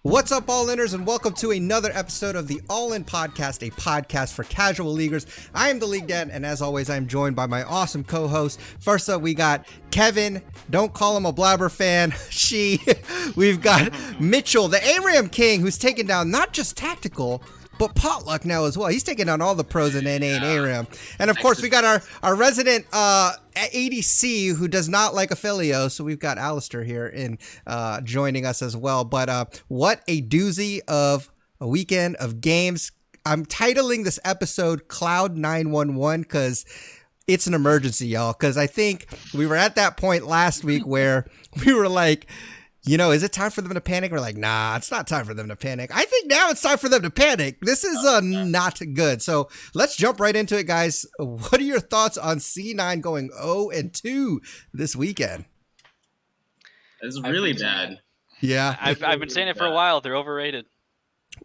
What's up, All-Inners, and welcome to another episode of the All-In Podcast, a podcast for casual leaguers. I am the League Dad, and as always, I'm joined by my awesome co-host. First up, we got Kevin. Don't call him a Blabber fan. We've got Mitchell, the ARAM King, who's taken down not just Tactical, but Potluck now as well. He's taking down all the pros in NA and ARAM. And of course, we got our resident ADC who does not like Aphilio. So we've got Alistair here in joining us as well. But what a doozy of a weekend of games. I'm titling this episode Cloud 911 because it's an emergency, y'all. Because I think we were at that point last week where we were like, you know, is it time for them to panic? We're like, nah, it's not time for them to panic. I think now it's time for them to panic. This is not good. So let's jump right into it, guys. What are your thoughts on C9 going 0-2 this weekend? It's really bad. Yeah, I've been saying it for a while. They're overrated.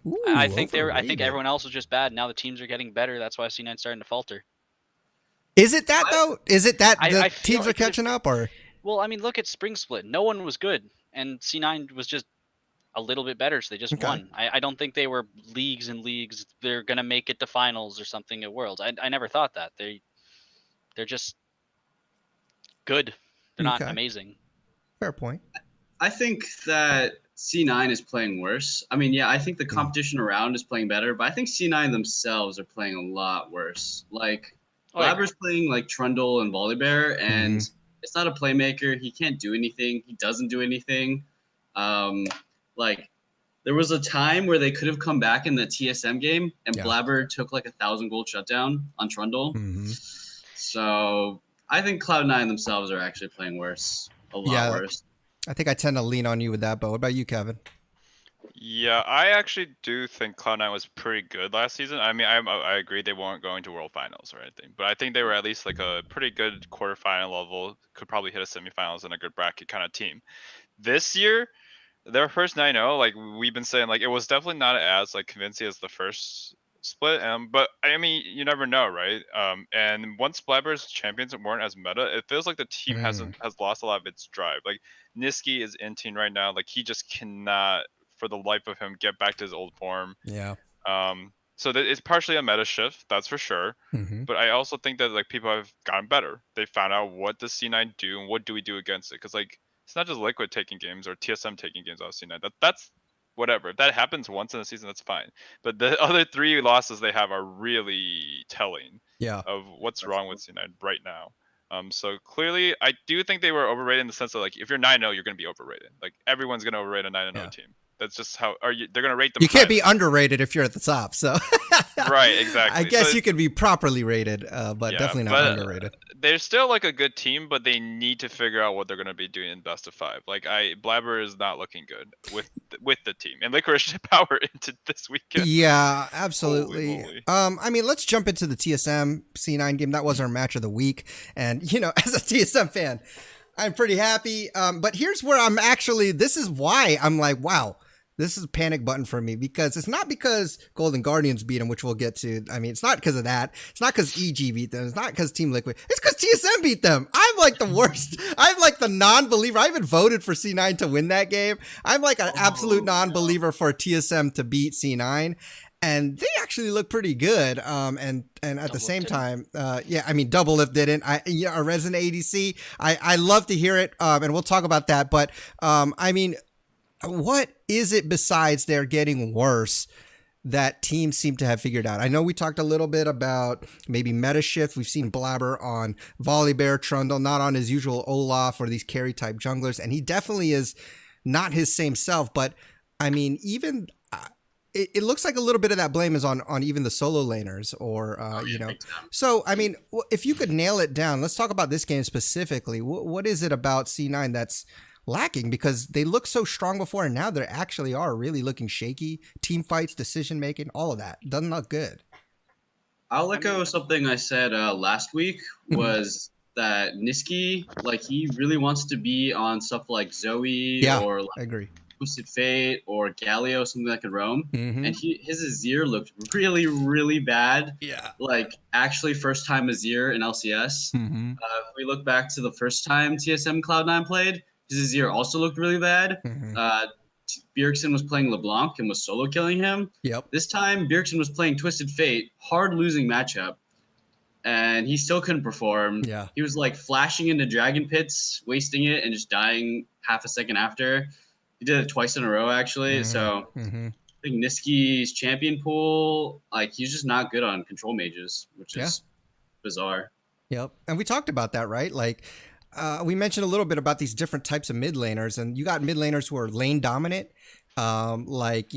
Ooh, I think overrated. everyone else was just bad. Now the teams are getting better. That's why C9's starting to falter. Is it that though? Is it that the I feel teams are like catching up, or? Well, I mean, look at Spring Split. No one was good, and C9 was just a little bit better, so they just won. I don't think they were leagues and leagues. They're gonna make it to finals or something at Worlds. I never thought that. They're just good. They're not amazing. Fair point. I think that C9 is playing worse. I mean, yeah, I think the competition around is playing better, but I think C9 themselves are playing a lot worse. Like, Blabber's playing like Trundle and Volibear, and it's not a playmaker. He can't do anything. He doesn't do anything. Like, there was a time where they could have come back in the TSM game, and Blabber took like 1,000 gold shutdown on Trundle. So I think Cloud9 themselves are actually playing worse. A lot worse. I think I tend to lean on you with that, but what about you, Kevin? Yeah, I actually do think Cloud9 was pretty good last season. I mean, I agree they weren't going to World Finals or anything, but I think they were at least like a pretty good quarterfinal level, could probably hit a semifinals and a good bracket kind of team. This year, their first 9-0, like we've been saying, like it was definitely not as like convincing as the first split. But I mean, you never know, right? And once Blabber's champions weren't as meta, it feels like the team has lost a lot of its drive. Like Nisqy is inting right now, like he just cannot, for the life of him, get back to his old form. Yeah. So that it's partially a meta shift, that's for sure. But I also think that like people have gotten better. They found out what does C9 do and what do we do against it. Because like it's not just Liquid taking games or TSM taking games out of C9. That's whatever. If that happens once in a season, that's fine. But the other 3 losses they have are really telling of what's wrong with C9 right now. So clearly, I do think they were overrated in the sense that like if you're 9-0, you're going to be overrated. Like everyone's going to overrate a 9-0 team. That's just how they're going to rate them. You can't be underrated if you're at the top. So right, exactly. I guess you can be properly rated, but definitely not underrated. They're still like a good team, but they need to figure out what they're going to be doing in best of 5. Like Blabber is not looking good with the team, and Licorice should power into this weekend. Yeah, absolutely. I mean, let's jump into the TSM C9 game. That was our match of the week, and you know, as a TSM fan, I'm pretty happy. But here's where I'm actually. This is why I'm like, wow. This is a panic button for me because it's not because Golden Guardians beat them, which we'll get to. I mean, it's not because of that. It's not because EG beat them. It's not because Team Liquid. It's because TSM beat them. I'm like the worst. I'm like the non-believer. I even voted for C9 to win that game. I'm like an absolute non-believer for TSM to beat C9. And they actually look pretty good. And at the same time, I mean, Doublelift didn't. A resident ADC. I love to hear it. And we'll talk about that. But I mean, what is it besides they're getting worse that teams seem to have figured out? I know we talked a little bit about maybe meta shift. We've seen Blabber on Volibear, Trundle, not on his usual Olaf or these carry type junglers. And he definitely is not his same self. But I mean, even it looks like a little bit of that blame is on even the solo laners or, you know. So, I mean, if you could nail it down, let's talk about this game specifically. What is it about C9 that's lacking? Because they look so strong before, and now they actually are really looking shaky. Team fights, decision making, all of that doesn't look good. I'll echo something I said last week was that Nisqy, like he really wants to be on stuff like Zoe or like, I agree. Twisted Fate or Galio, something that could roam. Mhm. And his Azir looked really, really bad. Yeah. Like, actually, first time Azir in LCS. Mm-hmm. If we look back to the first time TSM Cloud9 played, his Azir also looked really bad. Mm-hmm. Bjergsen was playing LeBlanc and was solo killing him. Yep. This time, Bjergsen was playing Twisted Fate, hard losing matchup, and he still couldn't perform. Yeah. He was like flashing into dragon pits, wasting it, and just dying half a second after. He did it twice in a row, actually. Mhm. So Mm-hmm. I think Niski's champion pool, like, he's just not good on control mages, which is bizarre. Yep. And we talked about that, right? Like, we mentioned a little bit about these different types of mid laners, and you got mid laners who are lane dominant, like,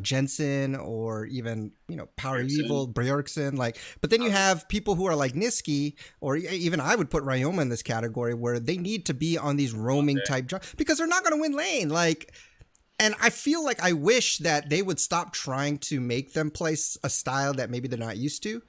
Jensen, or even, Power Bjergsen. Evil, Bjergsen, like, but then you have people who are like Niski, or even I would put Ryoma in this category, where they need to be on these roaming type jobs because they're not going to win lane. Like, and I feel like I wish that they would stop trying to make them play a style that maybe they're not used to,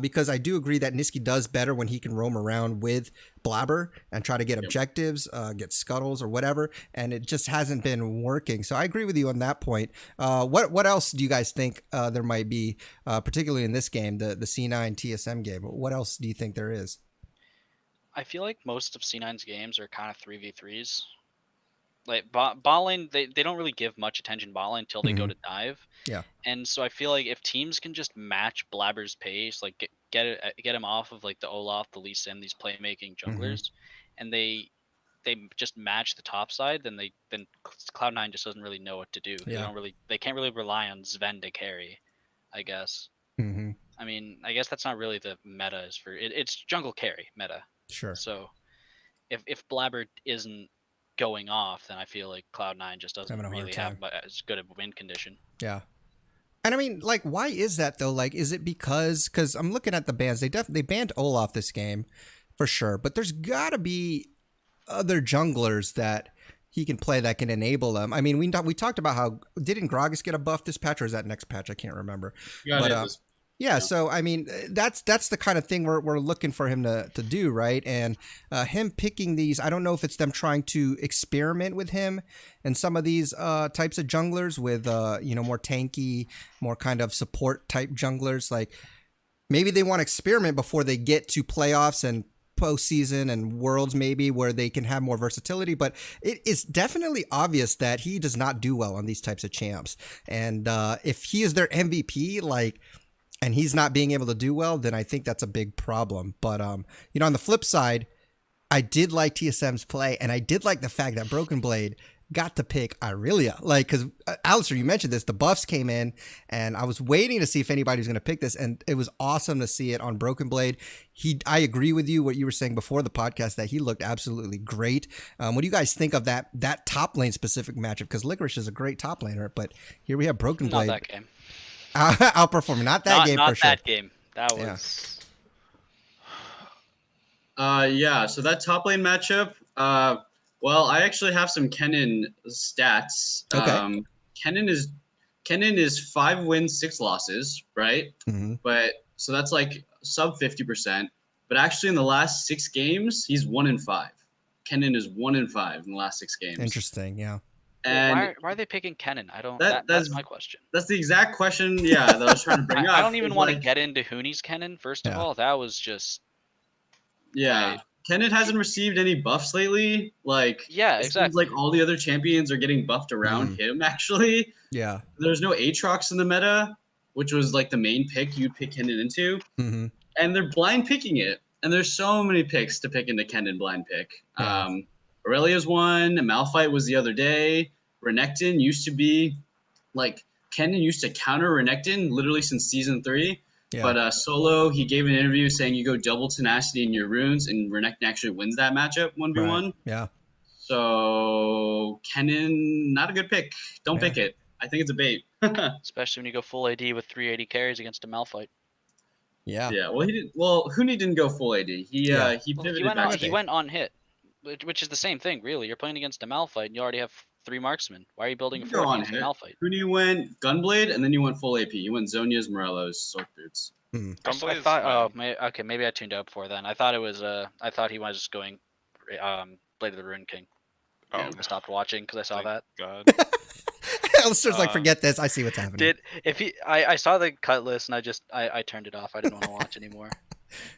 because I do agree that Niski does better when he can roam around with Blabber and try to get objectives, get scuttles or whatever, and it just hasn't been working. So I agree with you on that point. What else do you guys think there might be, particularly in this game, the C9 TSM game? What else do you think there is? I feel like most of C9's games are kind of 3v3s. Like bot lane, they don't really give much attention bot lane until they go to dive. Yeah. And so I feel like if teams can just match Blabber's pace, like get him off of like the Olaf, the Lee Sin, these playmaking junglers, and they just match the top side, then Cloud9 just doesn't really know what to do. Yeah. They can't really rely on Sven to carry, I guess. Mm-hmm. I mean, I guess that's not really the meta. It's jungle carry meta. Sure. So if Blabber isn't going off, then I feel like Cloud9 just doesn't really have as good of a win condition. Yeah. And I mean, like, why is that though? Like, is it because I'm looking at the bans, they banned Olaf this game for sure, but there's gotta be other junglers that he can play that can enable them. I mean, we talked about how didn't Gragas get a buff this patch, or is that next patch? I can't remember. Yeah, so I mean, that's the kind of thing we're looking for him to do, right? And him picking these, I don't know if it's them trying to experiment with him and some of these types of junglers with more tanky, more kind of support type junglers. Like, maybe they want to experiment before they get to playoffs and postseason and worlds, maybe, where they can have more versatility. But it is definitely obvious that he does not do well on these types of champs. And if he is their MVP, like, and he's not being able to do well, then I think that's a big problem. But, on the flip side, I did like TSM's play, and I did like the fact that Broken Blade got to pick Irelia. Like, because, Alistair, you mentioned this, the buffs came in, and I was waiting to see if anybody was going to pick this, and it was awesome to see it on Broken Blade. I agree with you, what you were saying before the podcast, that he looked absolutely great. What do you guys think of that top lane specific matchup? Because Licorice is a great top laner, but here we have Broken Blade. Not that game. Outperforming, not that game for sure. Not that game. That was. Yeah. So that top lane matchup. Well, I actually have some Kennen stats. Okay. Kennen is 5 wins, 6 losses, right? Mm-hmm. But so that's like sub 50%. But actually, in the last 6 games, he's 1-5. Kennen is 1-5 in the last 6 games. Interesting. Yeah. And why are they picking Kennen? I don't. That's my question. That's the exact question. Yeah, that I was trying to bring up. I don't even want to get into Huni's Kennen. First of all, that was just. Yeah. Kennen hasn't received any buffs lately. Like, yeah, it exactly. seems like all the other champions are getting buffed around him, actually. Yeah. There's no Aatrox in the meta, which was like the main pick you'd pick Kennen into. Mm-hmm. And they're blind picking it. And there's so many picks to pick into Kennen blind pick. Yeah. Aurelia's one. Malphite was the other day. Renekton used to be, like, Kennen used to counter Renekton literally since season 3. Yeah. But solo, he gave an interview saying you go double tenacity in your runes, and Renekton actually wins that matchup 1v1. Right. Yeah. So Kennen, not a good pick. Don't pick it. I think it's a bait. Especially when you go full AD with 380 carries against a Malphite. Yeah. Yeah. Well, Huni didn't go full AD. He pivoted he went on hit, which is the same thing, really. You're playing against a Malphite, and you already have 3 marksmen. Why are you building a 4th against a Malphite? Huni went Gunblade, and then you went full AP. You went Zhonya's, Morello's, Sork Boots. I thought, maybe I tuned out before then. I thought it was, I thought he was just going, Blade of the Ruined King. Oh, I stopped watching because I saw that. God. Alistair's like, forget this. I see what's happening. I saw the cut list and I turned it off. I didn't want to watch anymore.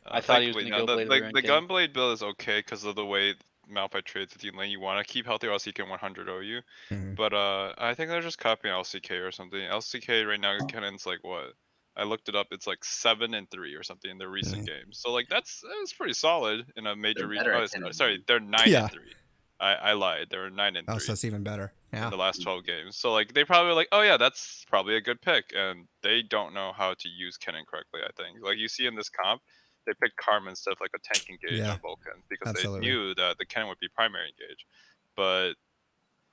I thought he was going to go Blade of the Ruined The King. Gunblade build is okay because of the way Malphite trades with you lane. You want to keep healthy or else he can 100 you. But I think they're just copying LCK or something. LCK right now, Kennen's like what? I looked it up. It's like 7-3 or something in their recent games. So like that's pretty solid in a major region. Sorry, they're 9-3. I lied. They were 9-3. Oh, so it's even better. Yeah. In the last 12 games. So like they probably like, oh yeah, that's probably a good pick, and they don't know how to use Kennen correctly. I think like you see in this comp, they picked Karma instead of like a tank engage on Vulcan because they knew that the Kennen would be primary engage, but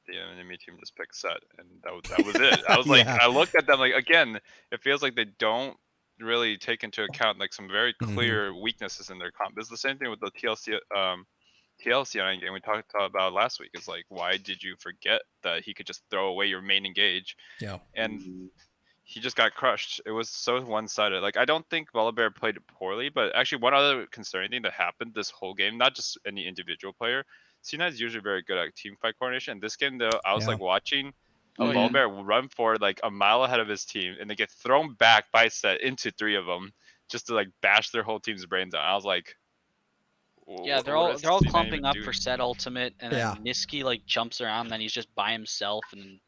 the enemy team just picked Set, and that was it. I was like, I looked at them like again, it feels like they don't really take into account like some very clear weaknesses in their comp. It's the same thing with the TLC game we talked about last week. Is like, why did you forget that he could just throw away your main engage? Yeah. And he just got crushed. It was so one-sided. Like, I don't think Volibear played it poorly, but actually one other concerning thing that happened this whole game, not just any individual player, C9 is usually very good at team fight coordination. This game though, I was like watching Volibear run forward like a mile ahead of his team, and they get thrown back by Set into 3 of them just to like bash their whole team's brains out. I was like, yeah, they're all clumping up for Set ultimate, and then Niski like jumps around, and then he's just by himself, and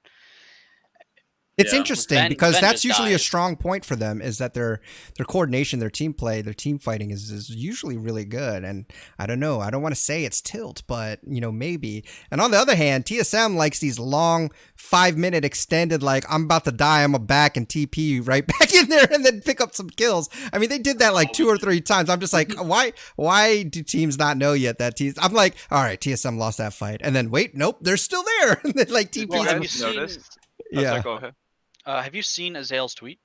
it's interesting because that's usually a strong point for them, is that their coordination, their team play, their team fighting is usually really good. And I don't know, I don't want to say it's tilt, but maybe. And on the other hand, TSM likes these long 5-minute extended, like I'm about to die, I'm a back and TP right back in there and then pick up some kills. I mean, they did that like 2 or 3 times. I'm just like, why do teams not know yet that I'm like, all right, TSM lost that fight, and then wait, nope, they're still there. And then like TP. Well, have you noticed? Yeah. Go ahead. Have you seen Azael's tweet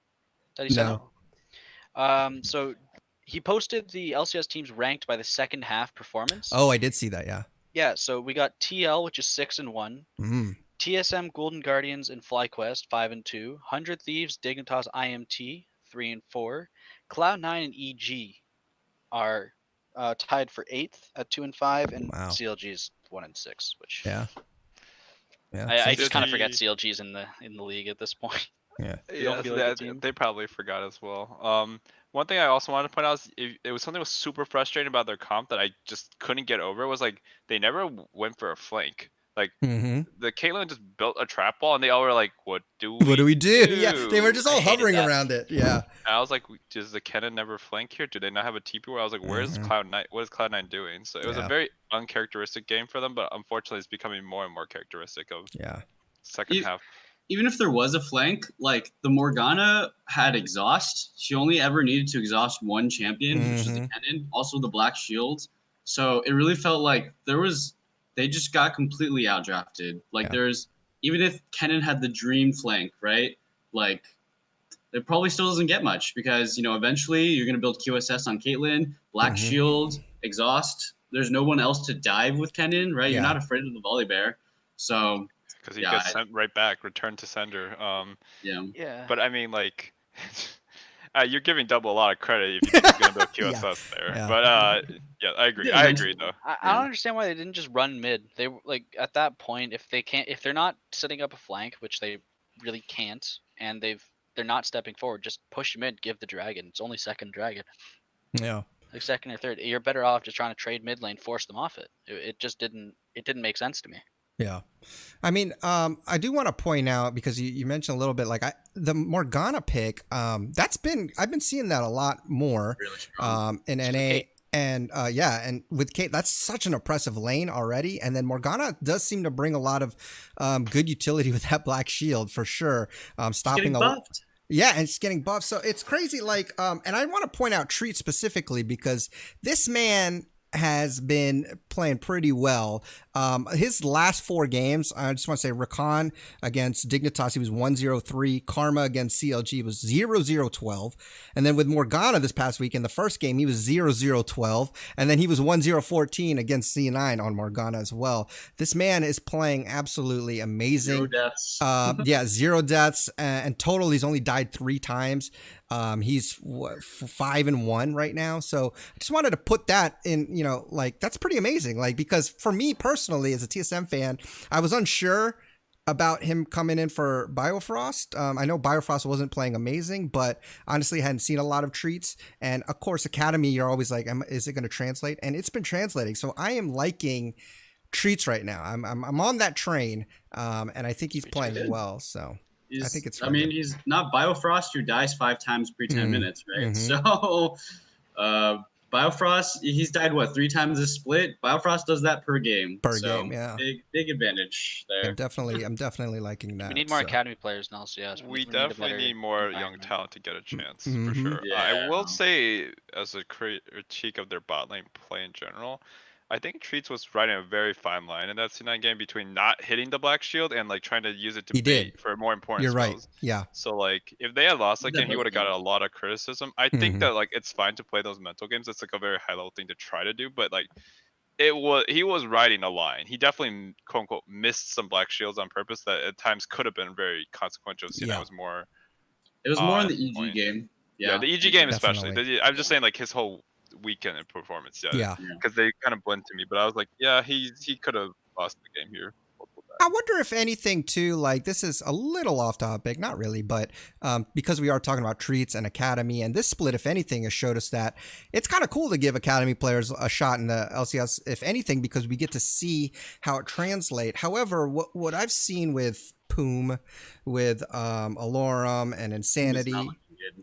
that he sent? No. So he posted the LCS teams ranked by the second half performance. Oh, I did see that. Yeah. Yeah. So we got TL, which is 6-1. TSM, Golden Guardians, and FlyQuest 5-2. 100 Thieves, Dignitas, IMT 3-4. Cloud9 and EG are tied for 8th at 2-5, and CLG is 1-6. Which I just kind of forget CLG's in the league at this point. Yeah, they probably forgot as well. One thing I also wanted to point out is it was something that was super frustrating about their comp that I just couldn't get over. It was like they never went for a flank. Like the Caitlyn just built a trap wall, and they all were like, "What do we do?" Yeah, they were just all hovering around it. Yeah. And I was like, "Does the Kennen never flank here? Do they not have a TP?" Where I was like, "Where's Cloud9? What is Cloud9 doing?" So it was a very uncharacteristic game for them, but unfortunately, it's becoming more and more characteristic of second half. Even if there was a flank, like the Morgana had exhaust. She only ever needed to exhaust one champion, which was the Kennen, also the Black Shield. So it really felt like they just got completely outdrafted. Like even if Kennen had the dream flank, right? Like it probably still doesn't get much because, eventually you're going to build QSS on Caitlyn, Black Shield, exhaust. There's no one else to dive with Kennen, right? You're not afraid of the Volibear. So because he gets sent right back, return to sender. But I mean, like, you're giving Double a lot of credit if you're going to build QSS there. Yeah. But I agree. I agree though. I don't understand why they didn't just run mid. They were like at that point, if they're not setting up a flank, which they really can't, and they're not stepping forward, just push mid, give the dragon. It's only second dragon. Yeah. Like second or third, you're better off just trying to trade mid lane, force them off it. It just didn't make sense to me. Yeah. I mean, I do want to point out, because you mentioned a little bit, like the Morgana pick, I've been seeing that a lot more in NA. And and with Kate, that's such an oppressive lane already. And then Morgana does seem to bring a lot of good utility with that Black Shield for sure. Stopping buffed. Yeah, and it's getting buffed. So it's crazy. Like, and I want to point out Treat specifically because this man has been playing pretty well. His last 4 games, I just want to say Rakan against Dignitas, he was 1-0-3. Karma against CLG was 0-0-12. And then with Morgana this past week in the first game, he was 0-0-12. And then he was 1-0-14 against C9 on Morgana as well. This man is playing absolutely amazing. 0 deaths. 0 deaths. And total, he's only died 3 times. He's 5-1 right now. So I just wanted to put that in, like, that's pretty amazing. Like, because for me personally, as a TSM fan, I was unsure about him coming in for Biofrost. I know Biofrost wasn't playing amazing, but honestly, I hadn't seen a lot of Treats. And of course, Academy, you're always like, is it going to translate? And it's been translating. So I am liking Treats right now. I'm on that train, and I think he's playing well. So I think it's. I mean, he's not Biofrost who dies 5 times per 10 minutes, right? So, Biofrost, he's died 3 times a split. Biofrost does that per game. Yeah. Big advantage there. I'm definitely liking that. We need more Academy players now, so yeah. We definitely need more young talent to get a chance for sure. Yeah. I will say, as a critique of their bot lane play in general, I think Treats was riding a very fine line in that C9 game between not hitting the Black Shield and like trying to use it to bait for more important You're spells. right. Yeah. So like if they had lost that game, he would have got a lot of criticism. I think that like it's fine to play those mental games. It's like a very high level thing to try to do, but like he was riding a line. He definitely quote unquote missed some Black Shields on purpose that at times could have been very consequential. C9 was more. It was more in the EG game. Yeah, the EG game especially. I'm just saying like his whole weekend in performance, because they kind of blend to me. But I was like, yeah, he could have lost the game here. I wonder if anything too, like this is a little off topic, not really, but because we are talking about Treats and Academy, and this split, if anything, has showed us that it's kind of cool to give Academy players a shot in the LCS, if anything, because we get to see how it translates. However, what I've seen with Poom, with Alorum and Insanity.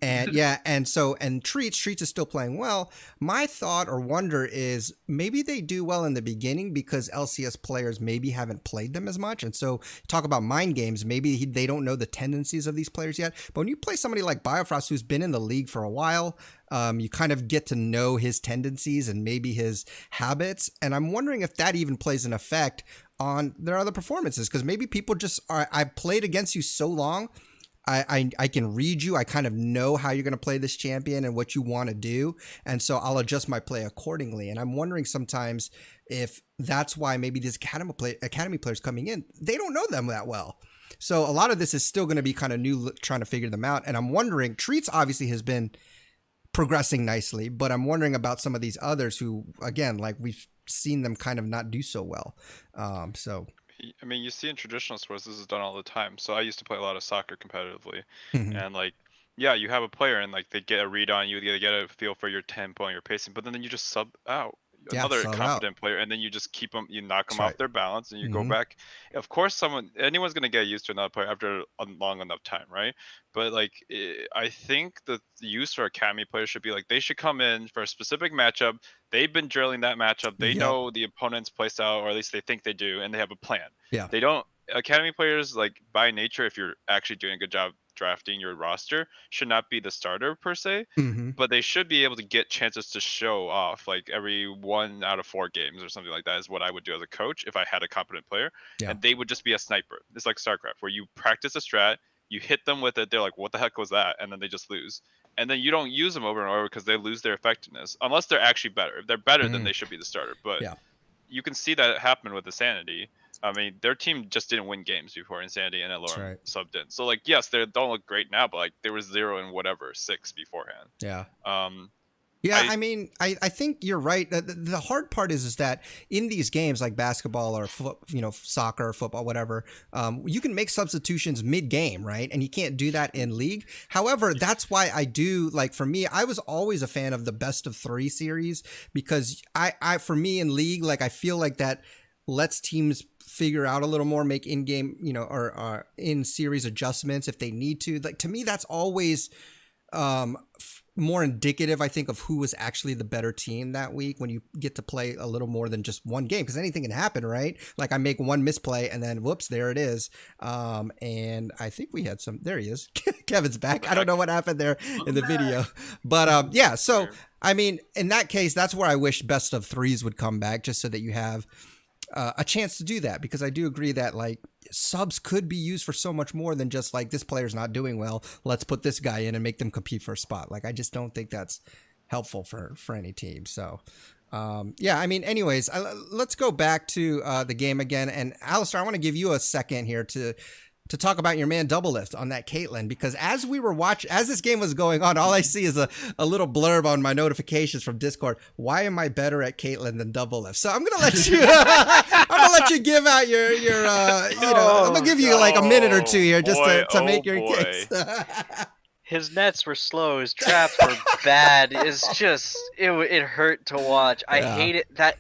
And Treats is still playing well. My thought or wonder is maybe they do well in the beginning because LCS players maybe haven't played them as much. And so talk about mind games, maybe they don't know the tendencies of these players yet. But when you play somebody like Biofrost, who's been in the league for a while, you kind of get to know his tendencies and maybe his habits. And I'm wondering if that even plays an effect on their other performances, because maybe people just are, I've played against you so long, I can read you. I kind of know how you're going to play this champion and what you want to do. And so I'll adjust my play accordingly. And I'm wondering sometimes if that's why maybe these academy players coming in, they don't know them that well. So a lot of this is still going to be kind of new, trying to figure them out. And I'm wondering, Treats obviously has been progressing nicely, but I'm wondering about some of these others who, again, like we've seen them kind of not do so well. I mean, you see in traditional sports, this is done all the time. So I used to play a lot of soccer competitively, and like, yeah, you have a player and like they get a read on you, they get a feel for your tempo and your pacing, but then you just sub out another competent player, and then you just keep them, you knock them off their balance, and you go back. Of course, anyone's gonna get used to another player after a long enough time, right? But like, I think the use for academy players should be like they should come in for a specific matchup. They've been drilling that matchup. They know the opponent's playstyle, or at least they think they do, and they have a plan. Yeah. They don't. Academy players, like by nature, if you're actually doing a good job drafting your roster, should not be the starter per se, but they should be able to get chances to show off like every 1 out of 4 games or something like that is what I would do as a coach if I had a competent player. And they would just be a sniper. It's like StarCraft, where you practice a strat, you hit them with it, they're like, what the heck was that? And then they just lose. And then you don't use them over and over because they lose their effectiveness, unless they're actually better. If they're better, then they should be the starter. But you can see that happen with Insanity. I mean, their team just didn't win games before Insanity and Alorum subbed in. So, like, yes, they don't look great now, but, like, there was 0 and 6 beforehand. Yeah. I mean, I think you're right. The hard part is that in these games like basketball or, soccer, or football, whatever, you can make substitutions mid-game, right? And you can't do that in League. However, that's why I do, like, for me, I was always a fan of the best of 3 series because for me in League, like, I feel like that lets teams figure out a little more, make in-game, or in-series adjustments if they need to. Like, to me, that's always more indicative, I think, of who was actually the better team that week when you get to play a little more than just one game, because anything can happen, right? Like I make one misplay and then whoops, there it is. And I think we had some, there he is. Kevin's back. I don't know what happened there in the video, but yeah. So, I mean, in that case, that's where I wish best of 3s would come back, just so that you have a chance to do that, because I do agree that like subs could be used for so much more than just like this player's not doing well, let's put this guy in and make them compete for a spot. Like I just don't think that's helpful for any team. So yeah, I mean, anyways, let's go back to the game again. And Alistair, I want to give you a second here to to talk about your man Doublelift on that Caitlyn, because as we were as this game was going on, all I see is a little blurb on my notifications from Discord. Why am I better at Caitlyn than Doublelift? So I'm gonna let you, give out your I'm gonna give you like a minute or two here just to make your case. His nets were slow. His traps were bad. It's just it hurt to watch. I hate it that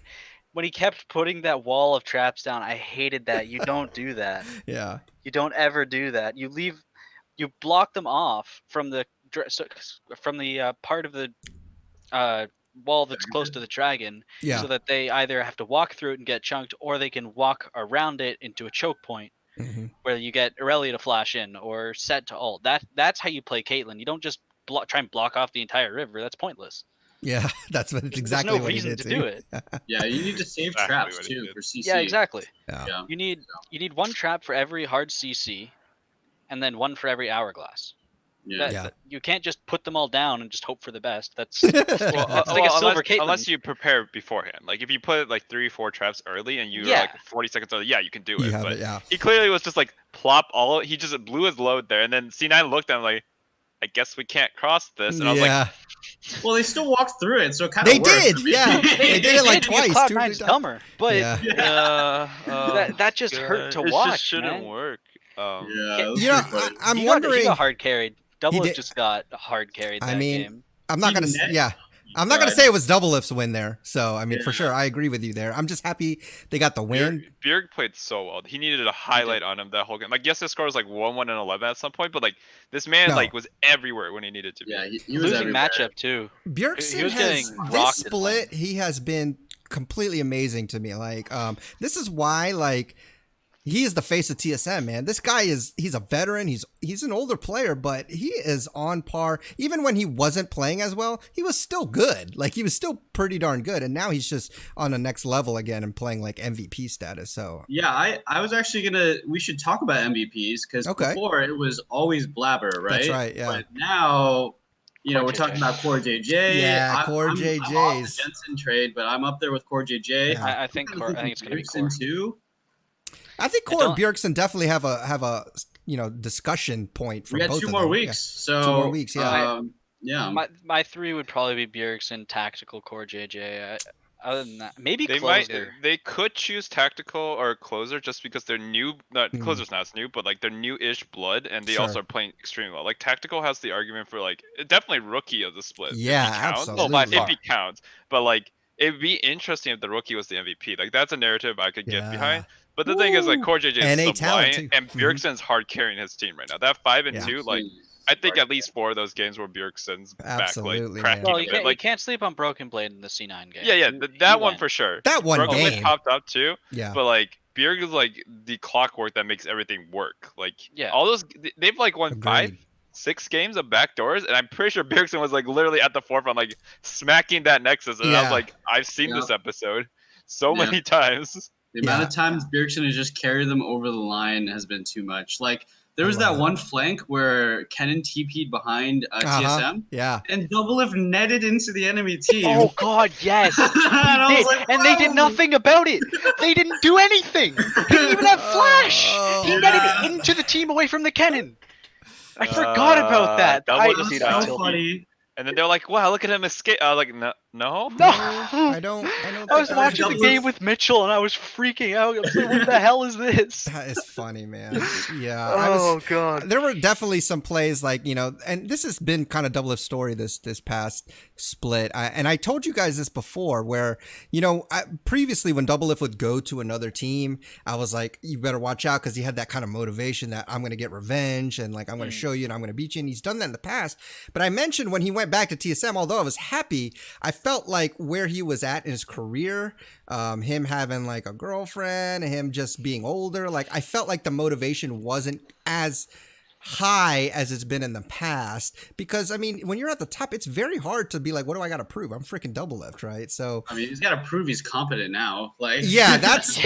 when he kept putting that wall of traps down. I hated that. You don't do that. Yeah. You don't ever do that. You block them off from the part of the wall that's close to the dragon, so that they either have to walk through it and get chunked, or they can walk around it into a choke point. Mm-hmm. Where you get Aurelia to flash in or set to ult. That's how you play Caitlyn. You don't just try and block off the entire river. That's pointless. Yeah, that's exactly what he did. There's no reason to do it. Yeah, you need to save traps too for CC. Yeah, exactly. Yeah. You need one trap for every hard CC, and then one for every hourglass. Yeah. You can't just put them all down and just hope for the best. That's like a silver Caitlyn. Unless you prepare beforehand. Like if you put like 3-4 traps early and you are like 40 seconds early, you can do it. But he clearly was just like plop he just blew his load there, and then C9 looked at him like, I guess we can't cross this. And I was like, well, they still walked through it, so it kind of worked. They did, yeah. They did it like twice. Cloud9's dumber, but that just hurt to watch. It just shouldn't work. I'm wondering. He got hard carried. Doublelift just got hard carried that game. I'm not gonna say it was Doublelift's win there. So I mean, for sure, I agree with you there. I'm just happy they got the win. Bjerg played so well. He needed a highlight on him that whole game. Like, yes, his score was like 1-1 and 11 at some point, but like this man was everywhere when he needed to be. Yeah, he was losing matchup too. Bjergsen has this split. He has been completely amazing to me. Like, this is why he is the face of TSM, man. This guy he's a veteran. He's an older player, but he is on par. Even when he wasn't playing as well, he was still good. Like, he was still pretty darn good. And now he's just on the next level again and playing like MVP status. So yeah, I was actually we should talk about MVPs because before it was always Blabber, right? That's right, yeah. But now, we're talking about CoreJJ. Yeah, CoreJJ's. I'm off the Jensen trade, but I'm up there with CoreJJ. Yeah. I think it's going to be Core too. I think Core and Bjergsen definitely have a discussion point for both of them. We got 2 more weeks. So 2 more weeks, my 3 would probably be Bjergsen, Tactical, CoreJJ. Other than that, maybe They could choose Tactical or Closer just because they're new. Closer's not as new, but like they're new-ish blood, and they also are playing extremely well. Like Tactical has the argument for like definitely rookie of the split. Yeah, absolutely. If he counts, but like it'd be interesting if the rookie was the MVP. Like that's a narrative I could get behind. But the thing is, like, CoreJJ is so blind, and Bjergsen's hard carrying his team right now. That 5-2, like, I think at least 4 of those games were Bjergsen's back, like, cracking. Well, you can't sleep on Broken Blade in the C9 game. Yeah, that one for sure. That one Broken game. Blade popped up too. Yeah. But like, Bjerg is like the clockwork that makes everything work. Like, all those they've like won 5-6 games of backdoors, and I'm pretty sure Bjergsen was like literally at the forefront, like smacking that Nexus. And I was like, I've seen this episode so many times. The amount of times Bjergsen has just carried them over the line has been too much. Like, there was that one flank where Kennen TP'd behind TSM. Yeah. And Doublelift netted into the enemy team. Oh, God, yes. They did nothing about it. They didn't do anything. He didn't even have flash. He netted into the team away from the Kennen. I forgot about that. That was so funny. And then they're like, "Wow, look at him escape!" Like, no. I don't. I was watching the game with Mitchell, and I was freaking out. I was like, "What the hell is this?" That is funny, man. Yeah. Oh God. There were definitely some plays like and this has been kind of Doublelift's story this past split. And I told you guys this before, where previously when Doublelift would go to another team, I was like, "You better watch out," because he had that kind of motivation that I'm going to get revenge and like I'm going to show you and I'm going to beat you. And he's done that in the past. But I mentioned when he went back to TSM, although I was happy, I felt like where he was at in his career, him having like a girlfriend, him just being older, like I felt like the motivation wasn't as high as it's been in the past, because I mean, when you're at the top, it's very hard to be like, what do I got to prove? I'm freaking Doublelift, right? So I mean, he's got to prove he's competent now. Like, yeah, that's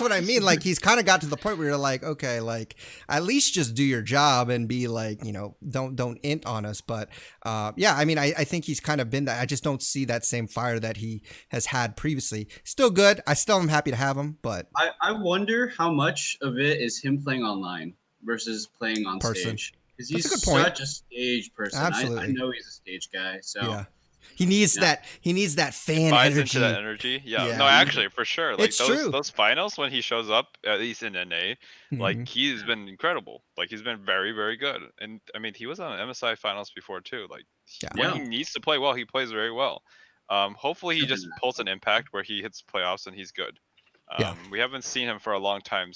what I mean. Like, he's kind of got to the point where you're like, okay, like at least just do your job and be like, don't int on us. But yeah, I mean, I think he's kind of been that. I just don't see that same fire that he has had previously. Still good. I still am happy to have him, but I wonder how much of it is him playing online. versus playing on Person. stage. Because That's he's a good point. such a stage person. I Absolutely. know he's a stage guy. So Yeah. He needs Yeah. that. He needs that fan buys energy. into that energy. Yeah. Yeah. No, actually, for sure. Like It's true. those finals when he shows up, at least in NA, like Mhm. he's been incredible. Like he's been very, very good. And I mean, he was on MSI finals before too. Like Yeah. when Yeah. he needs to play well, he plays very well. Hopefully he Should be just that. pulls an impact where he hits playoffs and he's good. Yeah. We haven't seen him for a long time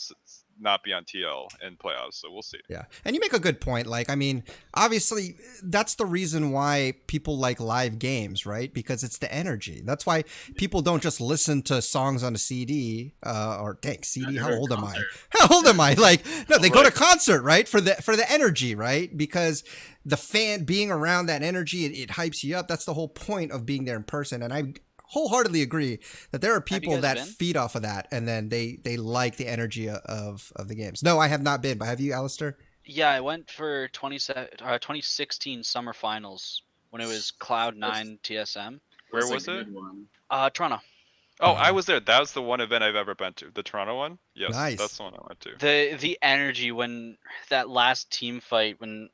not be on TL in playoffs, so we'll see. Yeah. And you make a good point. Like, I mean, obviously, that's the reason why people like live games, right? Because it's the energy. That's why people don't just listen to songs on a CD or, dang, CD, Yeah, how they're at old am I? concert. How old am I? Like, no, they go to Right. concert, right? For the energy, right? Because the fan being around that energy, it hypes you up. That's the whole point of being there in person. And I wholeheartedly agree that there are people guys that been? feed off of that, and then they like the energy of the games. No, I have not been, but have you, Alistair? Yeah, I went for 2016 summer finals when it was Cloud9 TSM. Where That's a was it? good one. Toronto. Oh, Wow. I was there. That was the one event I've ever been to. The Toronto one? Yes, Nice. that's the one I went to. The energy when that last team fight when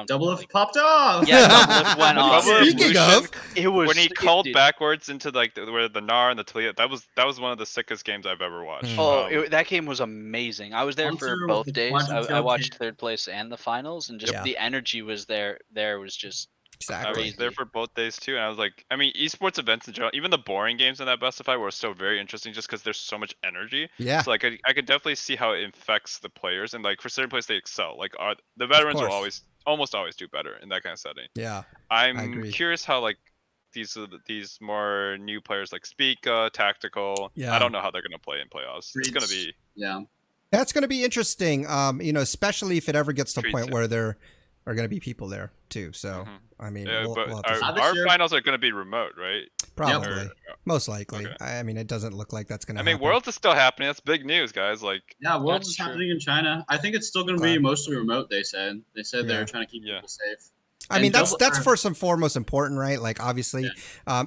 Double F popped off. Yeah, Doublelift went off. Double Speaking Evolution, of, It was when he called dude, backwards into like where the Gnar and the Talia, that was one of the sickest games I've ever watched. Mm. Oh, that game was amazing. I was there Hunter for with both the days. quadra I kill watched kick. third place and the finals, and just Yeah. the energy was there. There was just I exactly. was there for both days too, and I was like, I mean, esports events in general, even the boring games in that Best of 5 were still very interesting, just because there's so much energy. Yeah. So like, I could definitely see how it affects the players, and like for certain players they excel. Like the veterans will course. almost always do better in that kind of setting. Yeah. I'm agree. curious how like these more new players like Spica, Tactical. Yeah. I don't know how they're gonna play in playoffs. It's gonna Treats. be Yeah. That's going to be interesting. Especially if it ever gets to a Treats point it. where there are going to be people there too. So, Mhm. I mean, yeah, we'll but have to see. Not this our year. finals are gonna be remote, right? Probably, Or- most likely. Okay. I mean, it doesn't look like that's going to. I mean, Worlds is still happening. That's big news, guys. Like, Yeah, Worlds That's is true. happening in China. I think it's still going to be Glad. mostly remote. They said Yeah. they're trying to keep Yeah. people safe. I mean, And that's double- first and foremost important, right? Like, obviously,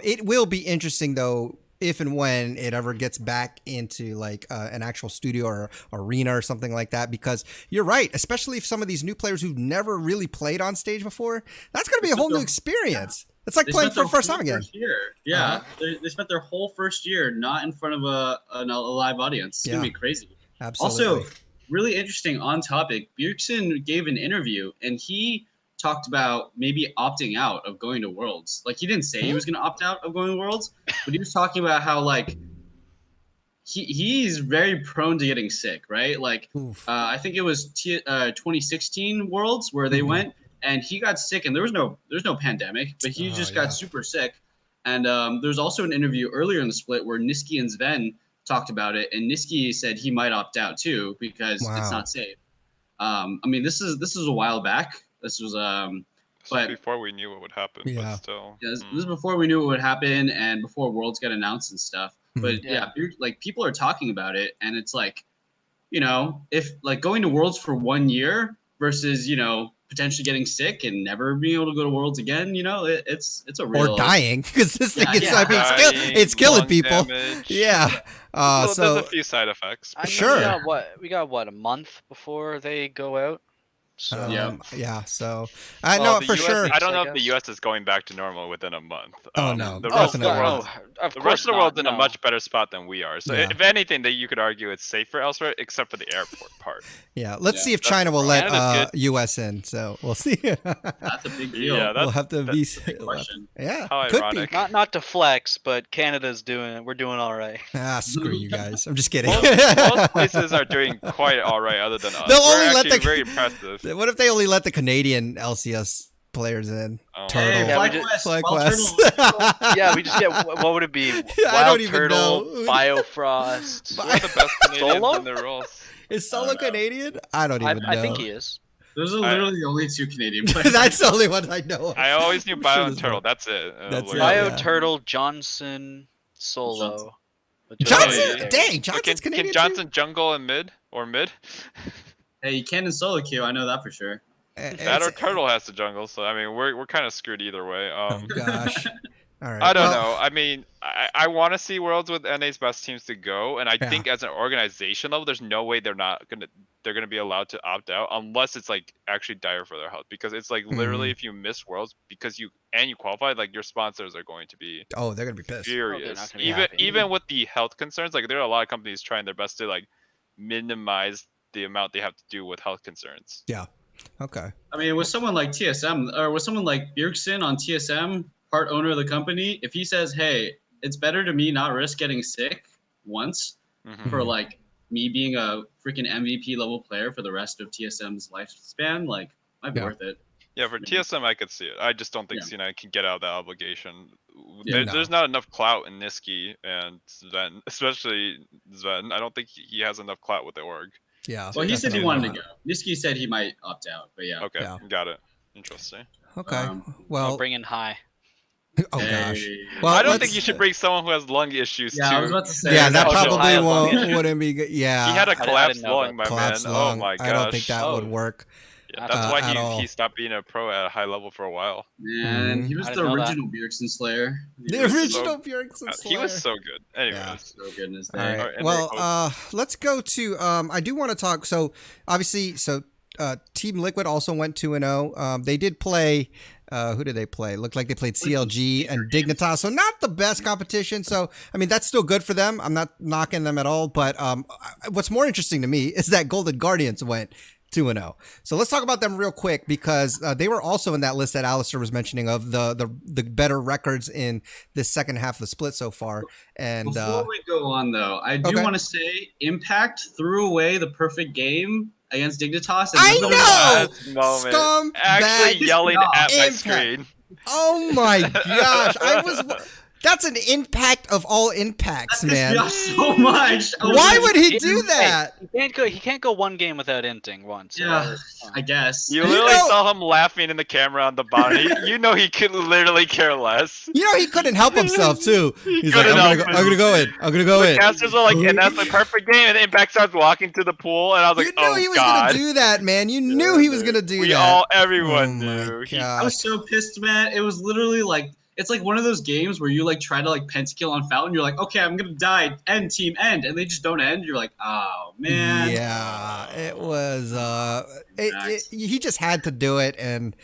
it will be interesting though if and when it ever gets back into like an actual studio or arena or something like that. Because you're right, especially if some of these new players who've never really played on stage before, that's going to be a whole new experience. It's like They playing spent for the their first time whole again. first year. Yeah, Uh-huh. they spent their whole first year not in front of a live audience. It's Yeah. gonna be crazy. Absolutely. Also, really interesting on topic. Bjergsen gave an interview and he talked about maybe opting out of going to Worlds. Like he didn't say he was going to opt out of going to Worlds, but he was talking about how like he's very prone to getting sick, right? Like Oof. I think it was 2016 Worlds where they Mhm. went and he got sick and there's no pandemic, but he Oh, just yeah. got super sick. And there's also an interview earlier in the split where Niski and Sven talked about it, and Niski said he might opt out too because Wow. it's not safe. I mean, this is a while back. This was this But- was before we knew what would happen. Yeah. But still. this is before we knew what would happen and before Worlds got announced and stuff. Mhm. But Yeah. like people are talking about it, and it's like, if like going to Worlds for 1 year versus potentially getting sick and never being able to go to Worlds again, it's a real Or dying because this thing is, Yeah. I mean, it's killing lung people. damage. Yeah. Well, So there's a few side effects. I but mean, Sure. we got what, a month before they go out. So Yeah. So I Well, know the for US sure. I don't know I if the guess. U.S. is going back to normal within a month. Oh, no, The Oh, rest of the definitely world, not. of the course rest of the not, world's in a no. much better spot than we are. So Yeah. if anything, that you could argue it's safer elsewhere, except for the airport part. Yeah, let's Yeah, see if that's China will the let problem. US in. So we'll see. That's a big deal. Yeah, We'll have to be. That's a big question. Yeah, How could ironic. Not to flex, but Canada's we're doing all right. be. Screw you guys. I'm just kidding. Most places are doing quite all right, other than us. They'll We're only let actually the- very impressive. What if they only let the Canadian LCS players in? Oh, Turtle. Hey, Yeah, we FlyQuest, FlyQuest. Wild Turtle. Yeah, we just get what would it be? Wild I don't even Turtle, know. Biofrost. We're the best Canadians Solo? in their roles. Is Solo I don't know. Canadian? I don't even know. I think he is. Those are literally the only two Canadian players. That's the only one I know. Of. I always knew I'm Bio sure and there's Turtle. more. That's it. That's it, Bio, yeah. Turtle, Johnson, Solo. But Johnson, Yeah. dang, But Johnson's Canadian can Johnson jungle and mid or mid? Hey, you can in solo queue. I know that for sure. too. That or Turtle has to jungle. So I mean, we're kind of screwed either way. Oh gosh. All right. I don't Well, know. I mean, I want to see Worlds with NA's best teams to go, and I Yeah. think as an organization level, there's no way they're gonna be allowed to opt out unless it's like actually dire for their health. Because it's like literally, if you miss Worlds because you qualified, like your sponsors are going to be Oh, they're gonna be pissed. furious. not gonna be Even happy. even with the health concerns, like there are a lot of companies trying their best to like minimize the amount they have to do with health concerns. Yeah. Okay. I mean, with someone like TSM or with someone like Bjergsen on TSM, part owner of the company, if he says, "Hey, it's better to me not risk getting sick once for like me being a freaking MVP level player for the rest of TSM's lifespan, like might be worth it." Yeah, for TSM, I could see it. I just don't think Yeah. C9 can get out of that obligation. Yeah. There's not enough clout in Niski and Sven, especially Sven. I don't think he has enough clout with the org. Yeah. Well, he said he definitely wanted not. to go. Niski said he might opt out, but yeah. Okay, Yeah. got it. Interesting. Okay. Um, Well. Bring in high. Oh gosh. Hey. Well, I don't let's- think you should bring someone who has lung issues Yeah, I was too. about to say. Yeah, that Oh, no, probably I have lung wouldn't be good. Yeah. He had a I didn't collapsed know lung, about my collapsed man. lung. Oh my gosh. I don't think that Oh. would work. Yeah, that's at why all. he stopped being a pro at a high level for a while. Man, he was I the didn't know that. original Bjergsen Slayer. The was so- original Bjergsen He was Slayer. so good. Anyways, So good in his day. All right. Alright, and Well, then- let's go to. I do want to talk. So obviously, Team Liquid also went 2-0. They did play. Who did they play? Looked like they played CLG and Dignitas. So not the best competition. So I mean, that's still good for them. I'm not knocking them at all. But what's more interesting to me is that Golden Guardians went 2-0. So let's talk about them real quick because they were also in that list that Alistair was mentioning of the better records in this second half of the split so far. And Before we go on, though, I do Okay. want to say Impact threw away the perfect game against Dignitas. And I this was- know! last moment, Scum actually bag yelling at my Impact. screen. Oh my gosh! That's an impact of all impacts, That pissed man. me off so much. I was Why like, would he do that? He can't go one game without inting once. Yeah, I guess. You You literally know- saw him laughing in the camera on the body. You know he could literally care less. You know he couldn't help himself too. He's like, couldn't I'm help gonna go in. I'm gonna go in. Casters are like, and that's the perfect game. And then Impact starts walking to the pool, and I was like, You knew oh he was god. gonna do that, man. You knew he was gonna do we that. everyone Oh my knew. He- God. I was so pissed, man. It was literally like it's like one of those games where you like try to like pentakill on Fountain. You're like, okay, I'm gonna die. End team end, and they just don't end. You're like, oh man. Yeah, it was. He just had to do it, and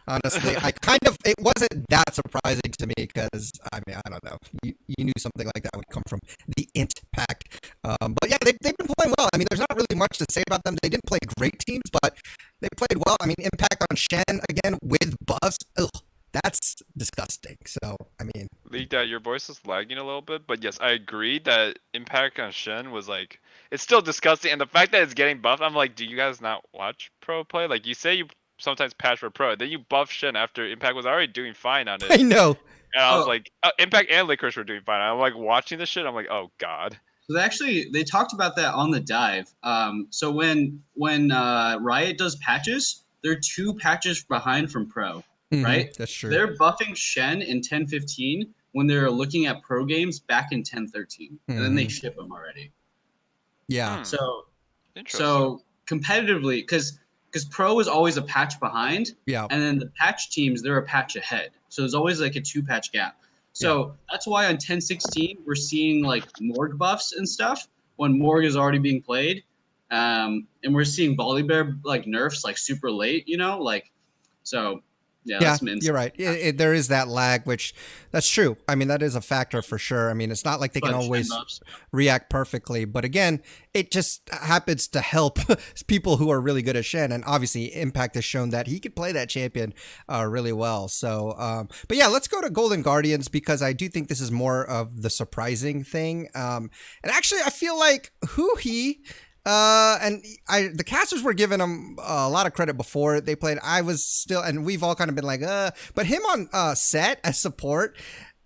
honestly, it wasn't that surprising to me because I mean, I don't know. You knew something like that would come from the Impact. But yeah, they've been playing well. I mean, there's not really much to say about them. They didn't play great teams, but they played well. I mean, Impact on Shen again with buffs. Ugh. That's disgusting. So, I mean, Leaked out, your voice is lagging a little bit, but yes, I agree that Impact on Shen was like, it's still disgusting. And the fact that it's getting buffed, I'm like, do you guys not watch pro play? Like, you say you sometimes patch for pro, then you buff Shen after Impact was already doing fine on I it. know. And I was Oh. like, Impact and Licorice were doing fine. I'm like watching this shit, I'm like, oh god. So they talked about that on the dive. So when Riot does patches, they're 2 patches behind from pro. Mhm, Right? That's true. They're buffing Shen in 10-15 when they're looking at pro games back in 10-13, and then they ship them already. Yeah. Hmm, So interesting. so competitively, because pro is always a patch behind, Yeah. and then the patch teams they're a patch ahead. So there's always like a 2-patch gap. So that's why on 10-16 we're seeing like Morg buffs and stuff when Morg is already being played, and we're seeing Volibear like nerfs like super late. Like so. Yeah, Yeah, that's some you're right. There is that lag, which that's true. I mean, that is a factor for sure. I mean, it's not like they can always react perfectly, but again, it just happens to help people who are really good at Shen. And obviously, Impact has shown that he could play that champion really well. So, but yeah, let's go to Golden Guardians because I do think this is more of the surprising thing. And actually, I feel like the casters were giving him a lot of credit before they played. I was still, and we've all kind of been like, but him on set as support,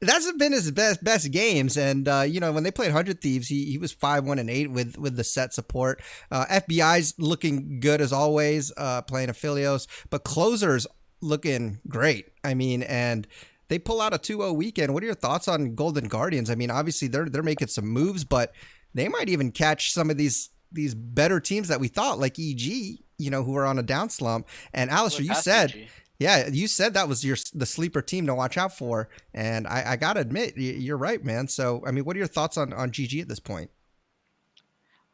that's been his best games. And when they played 100 Thieves, he was 5-1-8 with the set support. FBI's looking good as always, playing Aphelios, but closers looking great. I mean, and they pull out a 2-0 weekend. What are your thoughts on Golden Guardians? I mean, obviously they're making some moves, but they might even catch some of these better teams that we thought, like EG, who are on a down slump. And Alistair, you said, Yeah, you said that was the sleeper team to watch out for, and I gotta admit, you're right, man. So, I mean, what are your thoughts on GG at this point?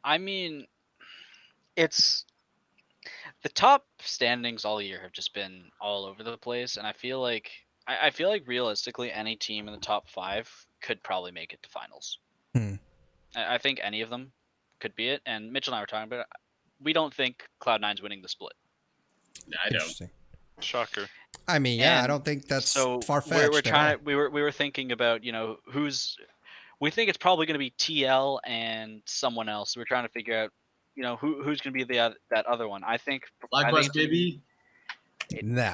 I mean, it's the top standings all year have just been all over the place, and I feel like realistically, any team in the top 5 could probably make it to finals. I think any of them could be it. And Mitchell and I were talking about it. We don't think Cloud9's winning the split. I don't. Interesting. Shocker. I mean, yeah, I don't think that's far fetched. We were thinking about, you know, we think it's probably going to be TL and someone else. We're trying to figure out, you know, who's going to be that other one. I think FlyQuest, baby. Nah.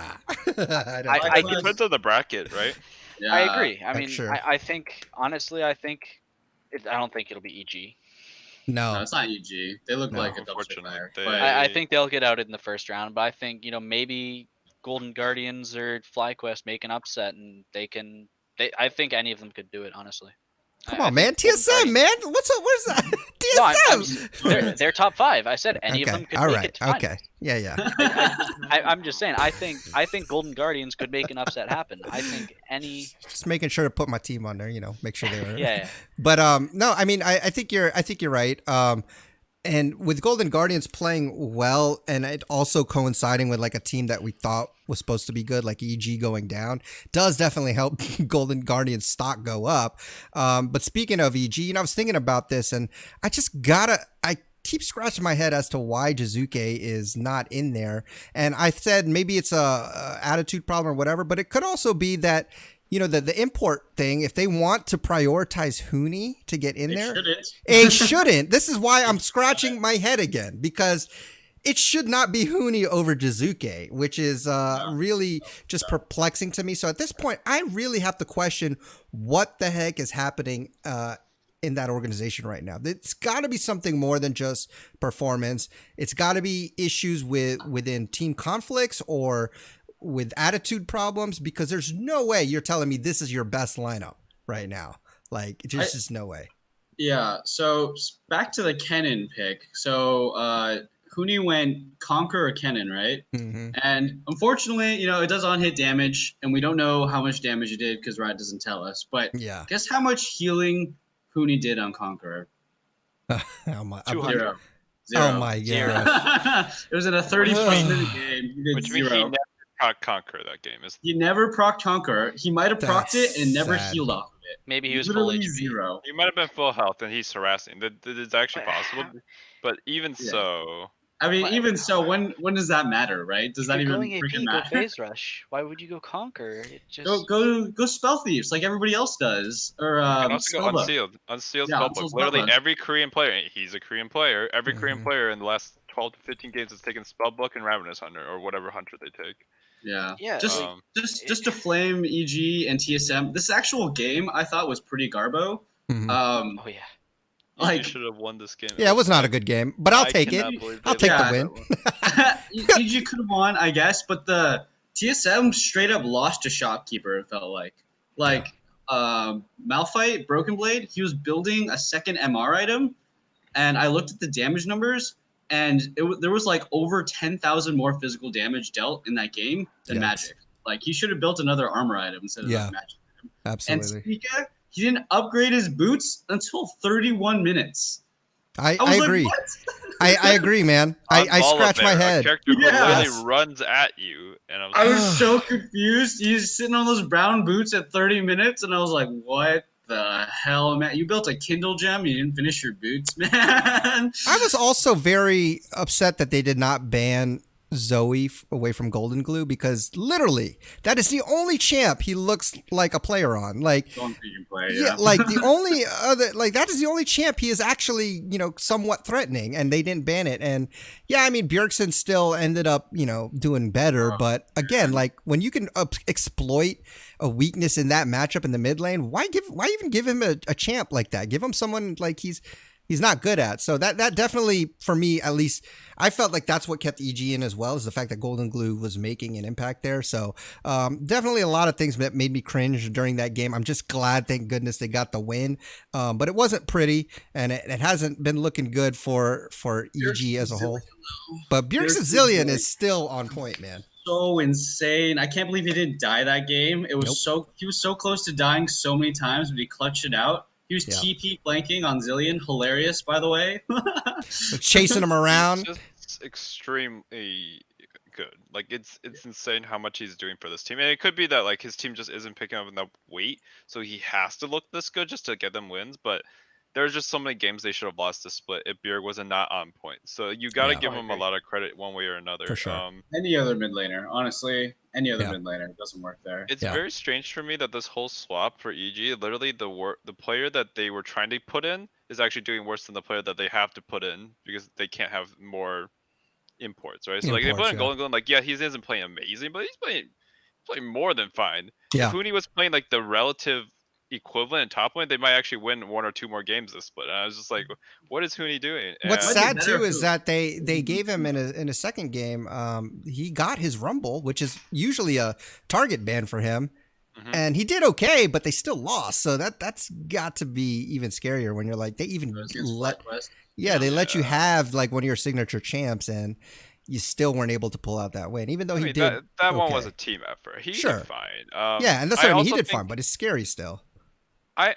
I It depends on the bracket, right? Yeah. I agree. I mean, sure. I think honestly, I don't think it'll be EG. No, No. it's not EG. They look No, like a dumpster unfortunately, fire. they- But I think they'll get outed in the first round, but I think, you know, maybe Golden Guardians or FlyQuest make an upset, and I think any of them could do it, honestly. Come I on, man. think Golden TSM, Guardians- man. What's up? Where's that? No, TSM. they're top 5. I said any of them could All make right. it to finals. Okay. Yeah. I'm just saying. I think Golden Guardians could make an upset happen. I think any. Just making sure to put my team on there. You know, make sure they were. Yeah. But no, I mean, I think you're right. And with Golden Guardians playing well, and it also coinciding with like a team that we thought was supposed to be good, like EG going down, does definitely help Golden Guardians stock go up. But speaking of EG, you know, I was thinking about this, and I keep scratching my head as to why Jizuke is not in there. And I said maybe it's a attitude problem or whatever, but it could also be that, you know, the import thing, if they want to prioritize Huni to get in there, they shouldn't. This is why I'm scratching my head again, because it should not be Huni over Jizuke, which is really just perplexing to me. So at this point, I really have to question what the heck is happening in that organization right now. It's got to be something more than just performance. It's got to be issues within team conflicts or with attitude problems, because there's no way you're telling me this is your best lineup right now. Like, there's just no way. Yeah. So back to the Kennen pick. So Huni went Conquer or Kennen, right? Mm-hmm. And unfortunately, you know, it does on-hit damage, and we don't know how much damage it did because Riot doesn't tell us. But Yeah. guess how much healing Huni did on Conqueror? 200. Zero. Oh my Zero. god. It was in a 30-minute game. He did Which means he zero. never proc Conquer that game. He never procced Conqueror. He might have procced it and never sad. healed off of it. Maybe he was full Literally HP. zero. He might have been full health and he's harassing. That is actually possible. But even Yeah. so, I mean, What? even so, when does that matter, right? Does that If you're even going freaking AP, go matter? phase rush. Why would you go Conquer? It just Go spell thieves like everybody else does, or you can also go Spellbook. unsealed. Unsealed Yeah, spellbook. unsealed Literally spellbook. every Korean player. He's a Korean player. Every Korean Mhm. player in the last 12 to 15 games has taken spellbook and Ravenous Hunter or whatever hunter they take. Yeah. Yeah, Just like, just to flame EG and TSM. This actual game I thought was pretty garbo. Mhm. Um, oh yeah. You like should have won this game. Yeah, it was not a good game, but I'll take it. I'll take Yeah. the win. EG could have won, I guess, but the TSM straight up lost to Shopkeeper. It felt like Malphite, Broken Blade. He was building a second MR item, and I looked at the damage numbers, and there was like over 10,000 more physical damage dealt in that game than Yikes. Magic. Like he should have built another armor item instead of Yeah. Magic. Absolutely. And Spica, he didn't upgrade his boots until 31 minutes. I was like, agree. what? I agree, man. I scratch my A head. character who Yeah. literally Yes. runs at you, and I was I like, was so confused. He's sitting on those brown boots at 30 minutes, and I was like, what the hell, man? You built a Kindle gem, you didn't finish your boots, man. I was also very upset that they did not ban Zoe away from Golden Glue, because literally that is the only champ he looks like a player on. Like, Don't think you can play, yeah, like the only other, like that is the only champ he is actually, you know, somewhat threatening, and they didn't ban it. And yeah, I mean, Bjergsen still ended up, you know, doing better, but again, like when you can exploit a weakness in that matchup in the mid lane, why even give him a champ like that? Give him someone like he's not good at. So that definitely, for me at least, I felt like that's what kept EG in as well, is the fact that Golden Glue was making an impact there. So definitely a lot of things that made me cringe during that game. I'm just glad, thank goodness, they got the win. But it wasn't pretty, and it hasn't been looking good for EG as a whole. But Bjergsen Zillion is still on point, man. so insane. I can't believe he didn't die that game. It was Nope. he was so close to dying so many times, but he clutched it out. He was Yeah. TP flanking on Zillion. Hilarious, by the way. They're chasing him around. He's just extremely good. Like it's insane how much he's doing for this team. And it could be that like his team just isn't picking up enough weight, so he has to look this good just to get them wins. But there's just so many games they should have lost to Split if Bjerg wasn't not on point. So you got to Yeah. give I him a agree. lot of credit one way or another. For sure. Any other mid laner, honestly, any other Yeah. mid laner doesn't work there. It's Yeah. very strange for me that this whole swap for EG, literally the player that they were trying to put in is actually doing worse than the player that they have to put in because they can't have more imports, right? So like they put Imports, in yeah. Golden Gun, like yeah, he isn't playing amazing, but he's playing more than fine. Yeah. If Huni was playing like the relative equivalent in top lane, they might actually win 1 or 2 more games this split. And I was just like, what is Huni doing? What's Might be sad better too if is it- that they gave him in a second game. He got his Rumble, which is usually a target ban for him, Mhm. and he did okay, but they still lost. So that's got to be even scarier when you're like they even It was against let FlyQuest. they let you Yeah. have like one of your signature champs, and you still weren't able to pull out that win, even though I he mean, did. that one was okay. a team effort. He Sure. did fine. Yeah, and that's what I mean. He also did think- fine, but it's scary still.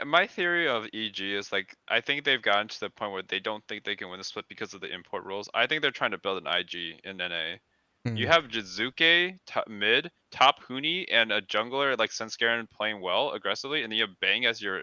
My theory of EG is like I think they've gotten to the point where they don't think they can win the split because of the import rules. I think they're trying to build an IG in NA. You Hmm. have Jizuke mid, top Huni, and a jungler like Senscarin playing well aggressively, and then you have Bang as your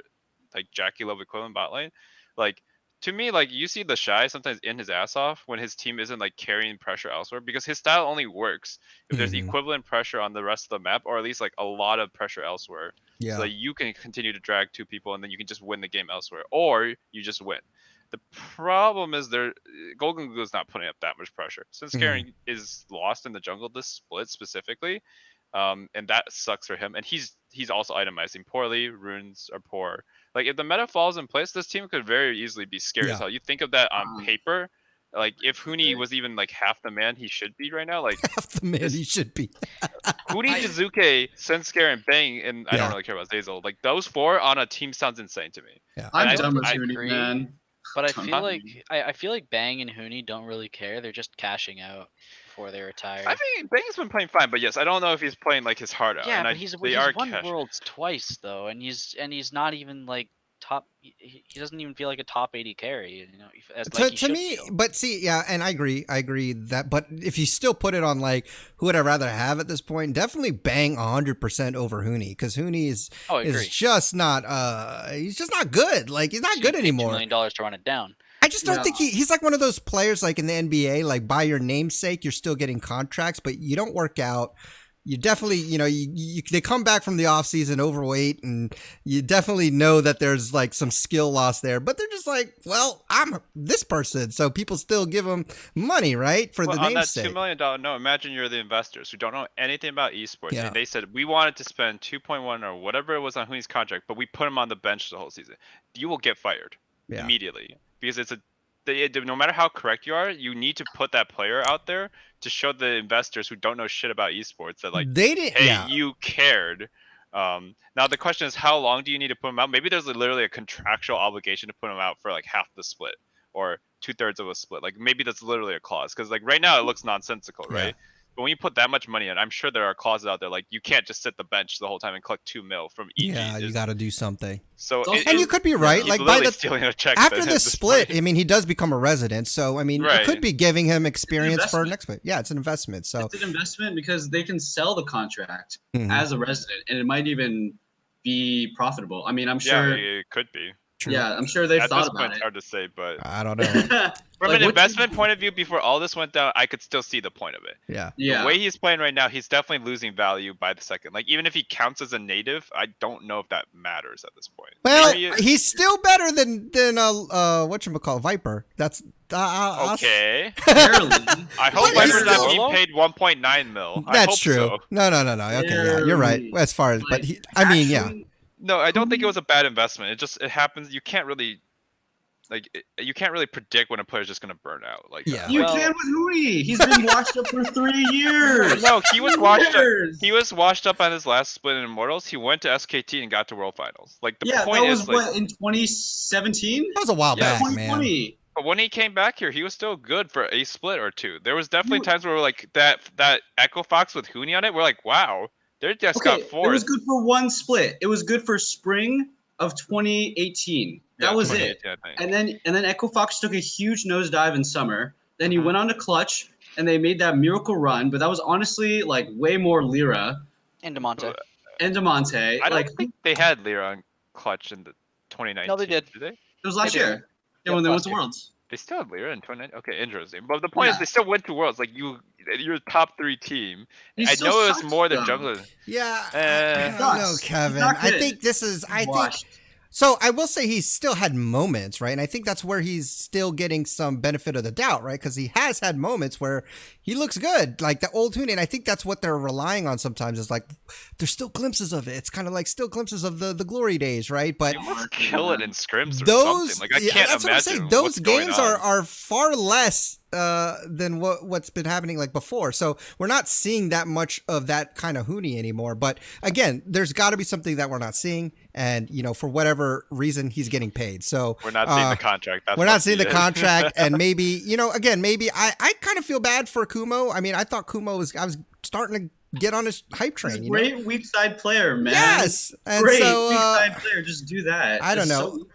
like Jackie level equivalent bot lane. Like to me, like you see the Shy sometimes in his ass off when his team isn't like carrying pressure elsewhere because his style only works if there's Mhm. equivalent pressure on the rest of the map or at least like a lot of pressure elsewhere. Yeah. So that you can continue to drag 2 people and then you can just win the game elsewhere, or you just win. The problem is Golden Glue is not putting up that much pressure. Since Garen is lost in the jungle this split specifically, and that sucks for him. And he's also itemizing poorly. Runes are poor. Like if the meta falls in place, this team could very easily be scary Yeah. as hell. You think of that on Um, paper, like if Huni was even like half the man he should be right now, like Half the man he should be. Huni, Jizuke, Senscare, and Bang, and I Yeah. don't really care about Zazel. Like those 4 on a team sounds insane to me. Yeah. I'm I- done with I Huni, agree. man. But I Come feel on. like I feel like Bang and Huni don't really care. They're just cashing out before they retire. I think Bang's been playing fine, but yes, I don't know if he's playing like his heart out. yeah, and but I, he's they are won cashing. worlds twice though, and he's not even like top. He doesn't even feel like a top 80 carry. You know, as, like he To should me, feel. but see, yeah, and I agree that. But if you still put it on like who would I rather have at this point, definitely Bang 100% over Huni because Huni is Oh, I agree. just not he's just not good. Like he's not So you good paid $2 anymore. million to run it down. I just don't Yeah. think he's like one of those players like in the NBA, like by your namesake, you're still getting contracts, but you don't work out. You definitely, they come back from the offseason overweight, and you definitely know that there's like some skill loss there. But they're just like, well, I'm this person, so people still give them money, right, for Well, the on that namesake. $2 million no, imagine you're the investors who don't know anything about esports. Yeah. And they said we wanted to spend 2.1 or whatever it was on Huni's contract, but we put him on the bench the whole season. You will get fired Yeah. immediately because no matter how correct you are, you need to put that player out there to show the investors who don't know shit about esports that like, They didn't. hey, Yeah. you cared. Now the question is, how long do you need to put them out? Maybe there's literally a contractual obligation to put them out for like half the split or 2/3 of a split. Like maybe that's literally a clause because like right now it looks nonsensical, Yeah. right? But when you put that much money in, I'm sure there are clauses out there like you can't just sit the bench the whole time and collect 2 mil from EG. Yeah, you got to do something. So Also- it- And you could be right. he's Like by literally the stealing a check after at this this split, point. I mean, he does become a resident. So I mean, it Right. could be giving him experience for investment. next. Yeah, it's an investment. So It's an investment because they can sell the contract Mhm. as a resident, and it might even be profitable. I mean, I'm Yeah, sure. it could be. True. Yeah, I'm sure they've At thought this point, about it's it. hard to say, but I don't know. from Like, an what investment point of view, before all this went down, I could still see the point of it. Yeah. Yeah. The way he's playing right now, he's definitely losing value by the second. Like even if he counts as a native, I don't know if that matters at this point. Well, Maybe he's still better than whatchamacallit, Viper. That's okay. Barely. I hope But he's Viper's not still- being paid 1.9 mil. I That's hope true. so. No. Okay, yeah, you're right. Barely. As far as, but Like, he, I mean, yeah. actually, No, I don't think it was a bad investment. It happens. You can't really, you can't really predict when a player's just gonna burn out. Like Yeah. that. You Well- can with Huni. He's been washed up for 3 years. No, he was washed up. Years. He was washed up on his last split in Immortals. He went to SKT and got to World Finals. Like the Yeah, point that is was like, what in 2017. That was a while Yeah, back, man. 2020. But when he came back here, he was still good for a split or two. There was definitely times where we're like that Echo Fox with Huni on it. We're like, wow, they just got It forced. was good for one split. It was good for spring of 2018. That was it. I think. And then Echo Fox took a huge nosedive in summer. Then he went on to Clutch, and they made that miracle run. But that was honestly like way more Lyra And Demonte. and Demonte. I don't like think they had Lyra on Clutch in the 2019. No, they did. Did they? it was last They did. year. Yeah, Yep, when they went last to year. Worlds. They still had Lyra in 2019. Okay, interesting. But the point is, Yeah. they still went to Worlds. Like you're a top 3 team. He I still know it was sucks, more than though. jungler. Yeah, Eh. I don't know, Sucks. Kevin. He's not I good. think this is. I think Washed. so. I will say he's still had moments, right? And I think that's where he's still getting some benefit of the doubt, right? Because he has had moments where he looks good, like the old Huni. And I think that's what they're relying on sometimes. Is like there's still glimpses of it. It's kind of like still glimpses of the glory days, right? But You must kill it in scrims or those, something. Like I yeah, can't that's what I'm saying. imagine Those what's going games on. are far less than what's been happening like before. So we're not seeing that much of that kind of Huni anymore. But again, there's got to be something that we're not seeing, and for whatever reason, he's getting paid. So We're not seeing the contract. That's we're what not seeing the it is. contract, and maybe again, maybe I kind of feel bad for Kumo. I mean, I thought Kumo was I was starting to get on his hype train. You know? Great weak side player, man. Yes, and Great so weak side player. Just do that. I don't It's know.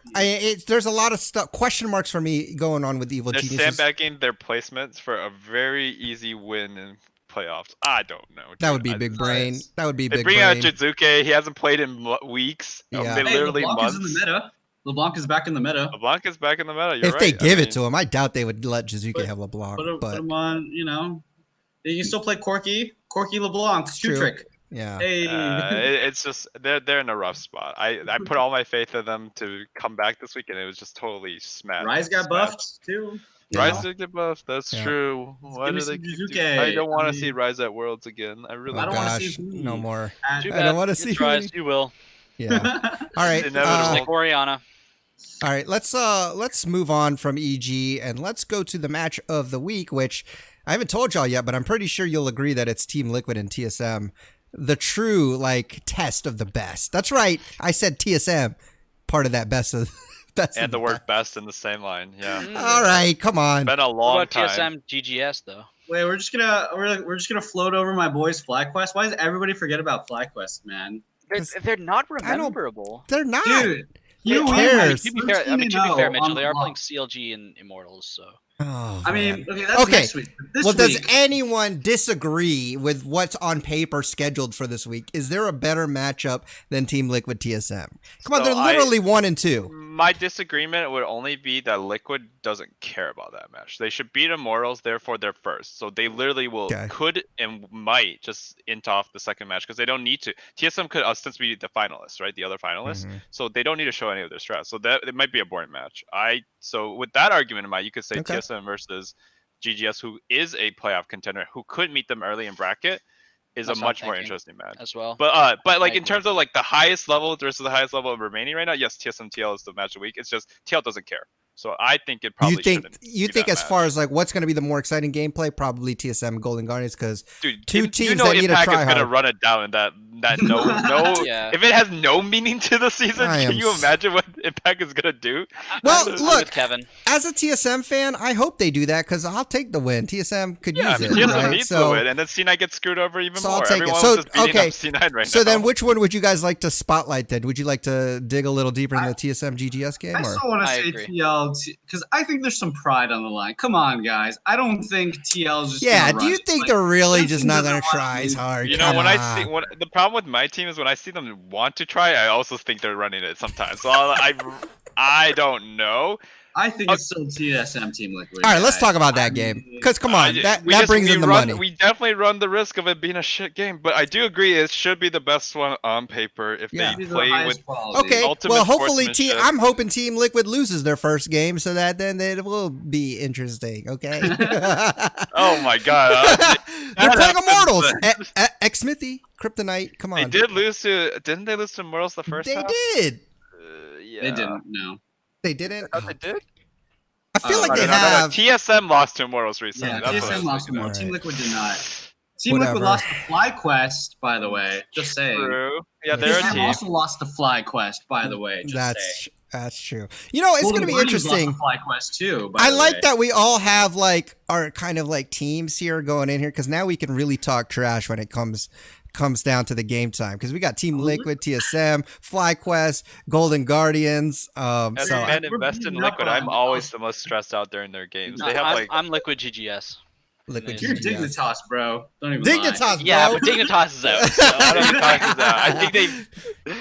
so There's a lot of stuff, question marks for me going on with Evil They're Geniuses. sandbagging their placements for a very easy win in playoffs. I don't know. That dude. would be big brain. That would be They big bring brain. out Jizuke. He hasn't played in weeks. Yeah. They Hey, literally LeBlanc months. is in the meta. LeBlanc is back in the meta. LeBlanc is back in the meta. You're If right. they give I it to him, I doubt they would let Jizuke Put- have LeBlanc. Put But him on. You can still play Corky LeBlanc. It's Two true. trick. yeah, Hey. It's just they're in a rough spot. I put all my faith in them to come back this week, and it was just totally smashed. Rise got buffed too. Yeah. Rise did get buffed. That's Yeah. true. Why give me do they some keep Jizuke. I don't want I to see mean- Rise at Worlds again. I really oh I don't wanna gosh, see Huni. no more. Too I bad. don't wanna You see tried, Huni. You will. Yeah. All right. Inevitable. Like Oriana. All right, let's move on from EG and let's go to the match of the week, which I haven't told y'all yet, but I'm pretty sure you'll agree that it's Team Liquid and TSM, the true test of the best. That's right, I said TSM, part of that best of best. And of the word best. best in the same line. Yeah. All right, come on. Been a What long about time. TSM GGS though? Wait, we're just gonna float over my boys FlyQuest. Why does everybody forget about FlyQuest, man? They're not I don't- rememberable. They're not. Dude, Who you cares? To be fair, Mitchell, they are playing CLG and Immortals, so. Oh, I man. mean, okay, that's Okay. next week. This Well, does week, anyone disagree with what's on paper scheduled for this week? Is there a better matchup than Team Liquid TSM? Come on, So they're literally 1 and 2. My disagreement would only be that Liquid doesn't care about that match. They should beat Immortals, therefore they're first. So they literally Okay. could and might just int off the second match because they don't need to. TSM could ostensibly be the finalists, right? The other finalists. Mhm. So they don't need to show any of their strats. So that it might be a boring match. So with that argument in mind, you could say Okay. TSM versus GGS, who is a playoff contender, who could meet them early in bracket, is That's a what I'm much more thinking. interesting match. As well. But like I in agree. terms of like the highest level versus the highest level of remaining right now, yes, TSM TL is the match of the week. It's just TL doesn't care. So I think it probably You think shouldn't you be think that as match. far as what's going to be the more exciting gameplay? Probably TSM and Golden Guardians because Dude, two you teams know that need to Impact try is gonna hard. run it down and that no Yeah. if it has no meaning to the season, I am can you s- imagine what Impact is gonna do? Well, I'm look, with Kevin. as a TSM fan, I hope they do that because I'll take the win. TSM could Yeah, I use mean, it, TSM right? needs to So, win, and then C9 gets screwed over even So I'll more. take it. Everyone So, was just beating okay. up C9 right so now. then, which one would you guys like to spotlight? Then, would you like to dig a little deeper in the I- TSM GGS game? I Or? still want to I say agree. TL because I think there's some pride on the line. Come on, guys. I don't think TL's just. Yeah, gonna do you run. think Like, they're really that just team not doesn't going to wanna try as lose. hard? You know, Come when on. I see the problem with my team is when I see them want to try, I also think they're running it sometimes. So I don't know. I think it's still TSM Team Liquid. All right, let's guys. talk about that I game. mean, Because come on, We that just- brings we in the run- money. We definitely run the risk of it being a shit game, but I do agree it should be the best one on paper if Yeah. they these are play highest with. quality. Okay, ultimate well, hopefully, sportsmanship. I'm hoping Team Liquid loses their first game so that then it will be interesting. Okay. Oh my god! They're playing happens, Immortals. but- X Smithy, Kryptonite. Come They on. did lose to. Didn't they lose to Immortals the first They half? did. Yeah. They didn't. No. They didn't. I thought they did. I feel like no, they no, have. TSM lost to Immortals recently. Yeah, That's what I was TSM lost thinking more. of. Alright. Team Liquid did not. Team Liquid Whatever. lost to FlyQuest, by the way. Just saying. True. Yeah, Yes. they're a TSM team. also lost to FlyQuest, by the way. Just saying. That's true. You know, it's Golden going to be Guardians lost to interesting. FlyQuest too. By I the like way. that we all have like our kind of like teams here going in here because now we can really talk trash when it comes down to the game time because we got Team Liquid, TSM, FlyQuest, Golden Guardians. As So a man we're invest in beating up Liquid, on I'm them. always the most stressed out during their games. They have I'm, like I'm Liquid GGS. Liquid You're GGS. Dignitas, bro. Don't even lie. Dignitas, bro. Yeah, but Dignitas is out. So. I don't know if that. I think they,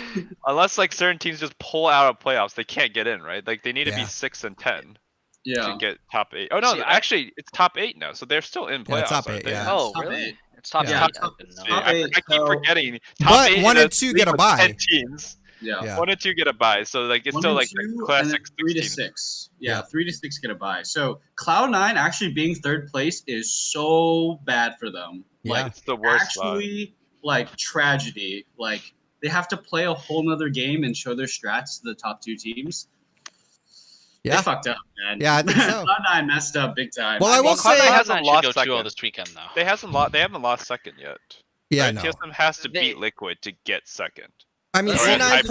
unless like certain teams just pull out of playoffs, they can't get in, right? Like they need to be Yeah. 6 and 10 Yeah. to get top 8. Oh no, See, actually it's top 8 now, so they're still in Yeah, playoffs. top aren't eight, they? yeah. Oh, Top really? eight. It's top Yeah. 8. I didn't know. Top I eight, keep so- forgetting. Top But 8 1 in and a 2 league get a with bye. 10 teams. Yeah. Yeah. 1 and 2 get a bye, so like it's 1 still and like 2, the and then classic 3 to 16. 6. Yeah, Yeah. 3 to 6 get a bye. So Cloud9 actually being third place is so bad for them. Yeah. Like It's the worst spot. actually like tragedy. Like they have to play a whole nother game and show their strats to the top 2 teams. Yeah. They fucked up, man. Yeah, I think so. Cloud9 messed up big time. Well, I will Cloud9 say, hasn't Cloud9 lost should go 2-0 second. this weekend, though. They haven't lost second yet. yeah, right? no. TSM has to They- beat Liquid to get second. I mean, Or C9 tiebreaker.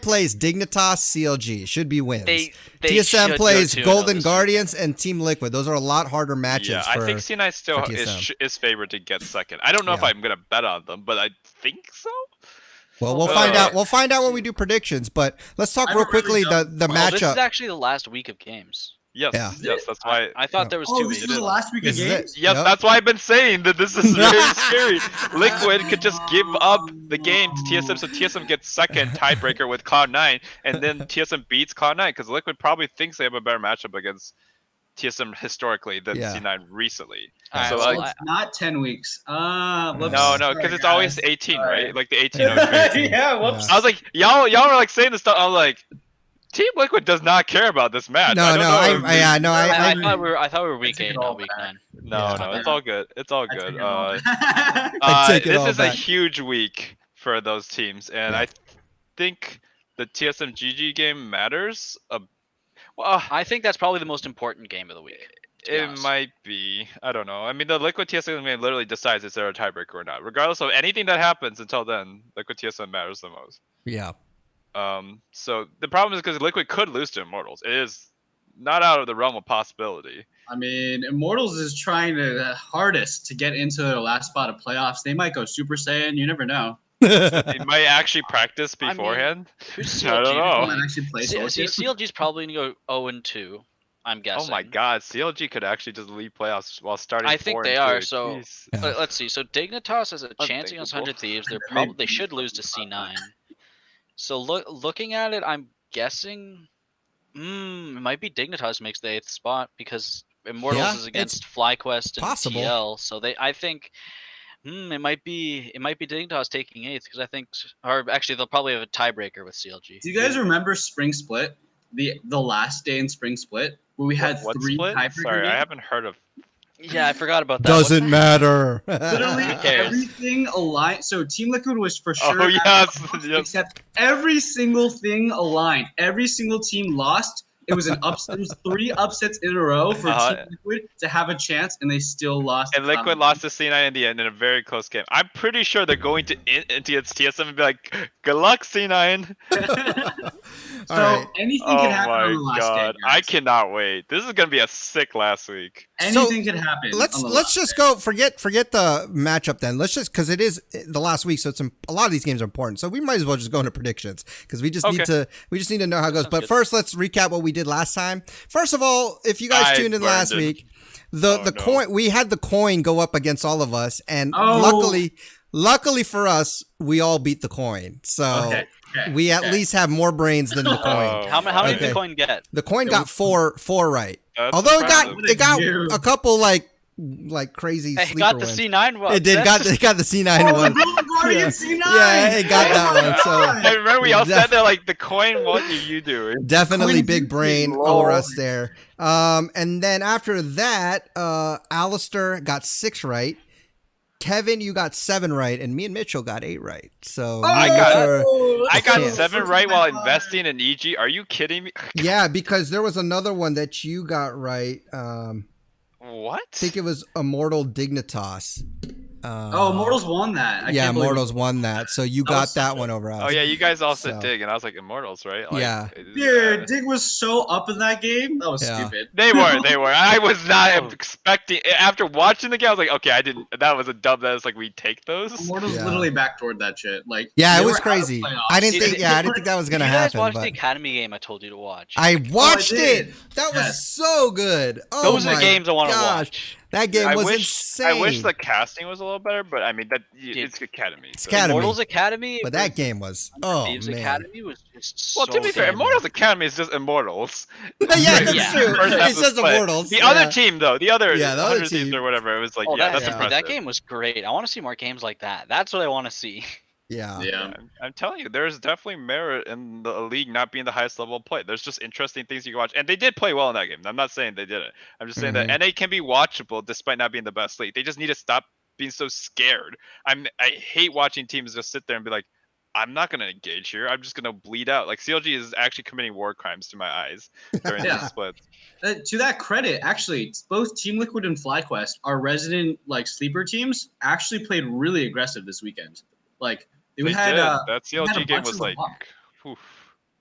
plays Dignitas, CLG should be wins. They TSM should plays go 2-0 Golden this Guardians and Team Liquid. Those are a lot harder matches. Yeah, for, I think C9 still for TSM. is favored to get second. I don't know if Yeah. I'm gonna bet on them, but I think so. Well, we'll find Uh, out. We'll find out when we do predictions. But let's talk I real don't really quickly know. the Well, this is matchup. actually the last week of games. Yes, Yeah. yes, that's why. I thought there was Oh, 2 this weeks. is the last week of This is games? it. Yes, Yep. that's why I've been saying that this is very scary. Liquid could just give up the game to TSM, so TSM gets second tiebreaker with Cloud9, and then TSM beats Cloud9 because Liquid probably thinks they have a better matchup against TSM historically than Yeah. C9 recently. Alright, So, well, like, So it's not 10 weeks. Whoops. no, Sorry, because it's guys. always 18, Sorry. right? Like the 18. Yeah, whoops. I was like, y'all were like saying this stuff. I was like, Team Liquid does not care about this match. No, I don't know. I thought we were week take it 8, all not week back. 9. No, Yeah. no, it's all good. It's all I good. take it all back. I take it This all is a back. huge week for those teams, and Yeah. I think the TSM GG game matters. Well, I think that's probably the most important game of the week. to be it honest. might be. I don't know. I mean, the Liquid TSM game literally decides is there a tiebreaker or not. Regardless of anything that happens until then, Liquid TSM matters the most. Yeah. So the problem is because Liquid could lose to Immortals. It is not out of the realm of possibility. I mean, Immortals is trying the hardest to get into their last spot of playoffs. They might go Super Saiyan. You never know. They might actually practice I mean, beforehand. Who's I don't CLG? know. They might actually play Soldier. CLG's probably gonna go 0-2. I'm guessing. Oh my God, CLG could actually just leave playoffs while starting. I think 4 they and are. 2. So Jeez. Yeah. let's see. So Dignitas has a chance against Unthinkable. 100 Thieves. Maybe. They should lose to C9. So looking at it, I'm guessing. It might be Dignitas makes the 8th spot because Immortals Yeah, is it's against FlyQuest and possible. TL. So I think. It might be Dignitas taking 8th because I think, or actually they'll probably have a tiebreaker with CLG. Do you guys remember Spring Split? The last day in Spring Split where we had What 3 split? tiebreaker Sorry, I games? haven't heard of. Yeah, I forgot about that. Doesn't matter. Literally Who cares? everything aligned. So Team Liquid was for sure. Oh yes, yep. Except every single thing aligned. Every single team lost. It was an upset. It was 3 upsets in a row for Team Liquid to have a chance, and they still lost. And Liquid lost to C9 in the end in a very close game. I'm pretty sure they're going to against TSM and be like, "Good luck, C9." So All right. anything Oh can happen my on the last God, day. I guys. cannot wait. This is gonna be a sick last week. Anything can happen. Let's on the let's last just day. go forget the matchup then. Let's just because it is the last week, so it's a lot of these games are important. So we might as well just go into predictions because we just need Okay. to know how it goes. Sounds But good. first, let's recap what we did last time. First of all, if you guys I tuned in burned last it. week, the Oh, no. coin we had the coin go up against all of us, and Oh. luckily for us, we all beat the coin. So Okay. we at least have more brains than the coin. Oh How many Okay. did the coin get? The coin got four right. That's Although impressive. it got you. a couple like crazy Hey, sleeper got the wins. C9 one. It did got the C9 Oh, one. the Golden Guardian Yeah. C9. Yeah, it got that one. So I remember we all sat there like, the coin. What are you doing? definitely Coin big did brain it. over Lord. us there. And then after that, Alistair got 6 right. Kevin, you got 7 right, and me and Mitchell got 8 right. So I you got- are- I got Yeah. 7 right while investing in EG. Are you kidding me? yeah, because there was another one that you got right. What? I think it was Immortal Dignitas. Oh, Immortals won that. I Yeah, can't believe Immortals won that, so you That got was that such a- one over us. Oh yeah, you guys all said So- Dig, and I was like Immortals, right? Like, Yeah. Dude, Dig was so up in that game. That was Yeah. stupid. They were. I was not Oh. expecting. After watching the game, I was like, okay, I didn't. That was a dub. That was like, we take those. Immortals Yeah. literally backdoored that shit. Like, Yeah, they it was were out of crazy. playoffs. I didn't think. Did- Yeah, I didn't think that was gonna you guys happen. watch But the Academy game I told you to watch? I watched did. it. That was Yes. so good. Oh Those are my the games I want to gosh. watch. That game I was wish. insane. I wish the casting was a little better, but I mean it's Academy. It's so- Academy. Immortals Academy. But that game was. Oh Thieves man. Academy was just Well, so to be fair, damn Immortals Academy is just Immortals. yeah, that's Yeah. true. First half It's of just play. Immortals. The yeah. other team, though, the other Yeah, the other 100 teams team. or whatever, it was like, Oh, yeah, that, that's yeah. impressive. that game was great. I want to see more games like that. That's what I want to see. Yeah. Yeah. I'm telling you, there's definitely merit in the league not being the highest level of play. There's just interesting things you can watch, and they did play well in that game. I'm not saying they didn't. I'm just saying that NA can be watchable despite not being the best league. They just need to stop being so scared. I hate watching teams just sit there and be like, I'm not gonna engage here. I'm just gonna bleed out. Like CLG is actually committing war crimes to my eyes during Yeah. these splits. To that credit, actually, both Team Liquid and FlyQuest, our resident like sleeper teams, actually played really aggressive this weekend. Like They had did. uh, That we had CLG a game bunch was of like, LeBlanc. oof.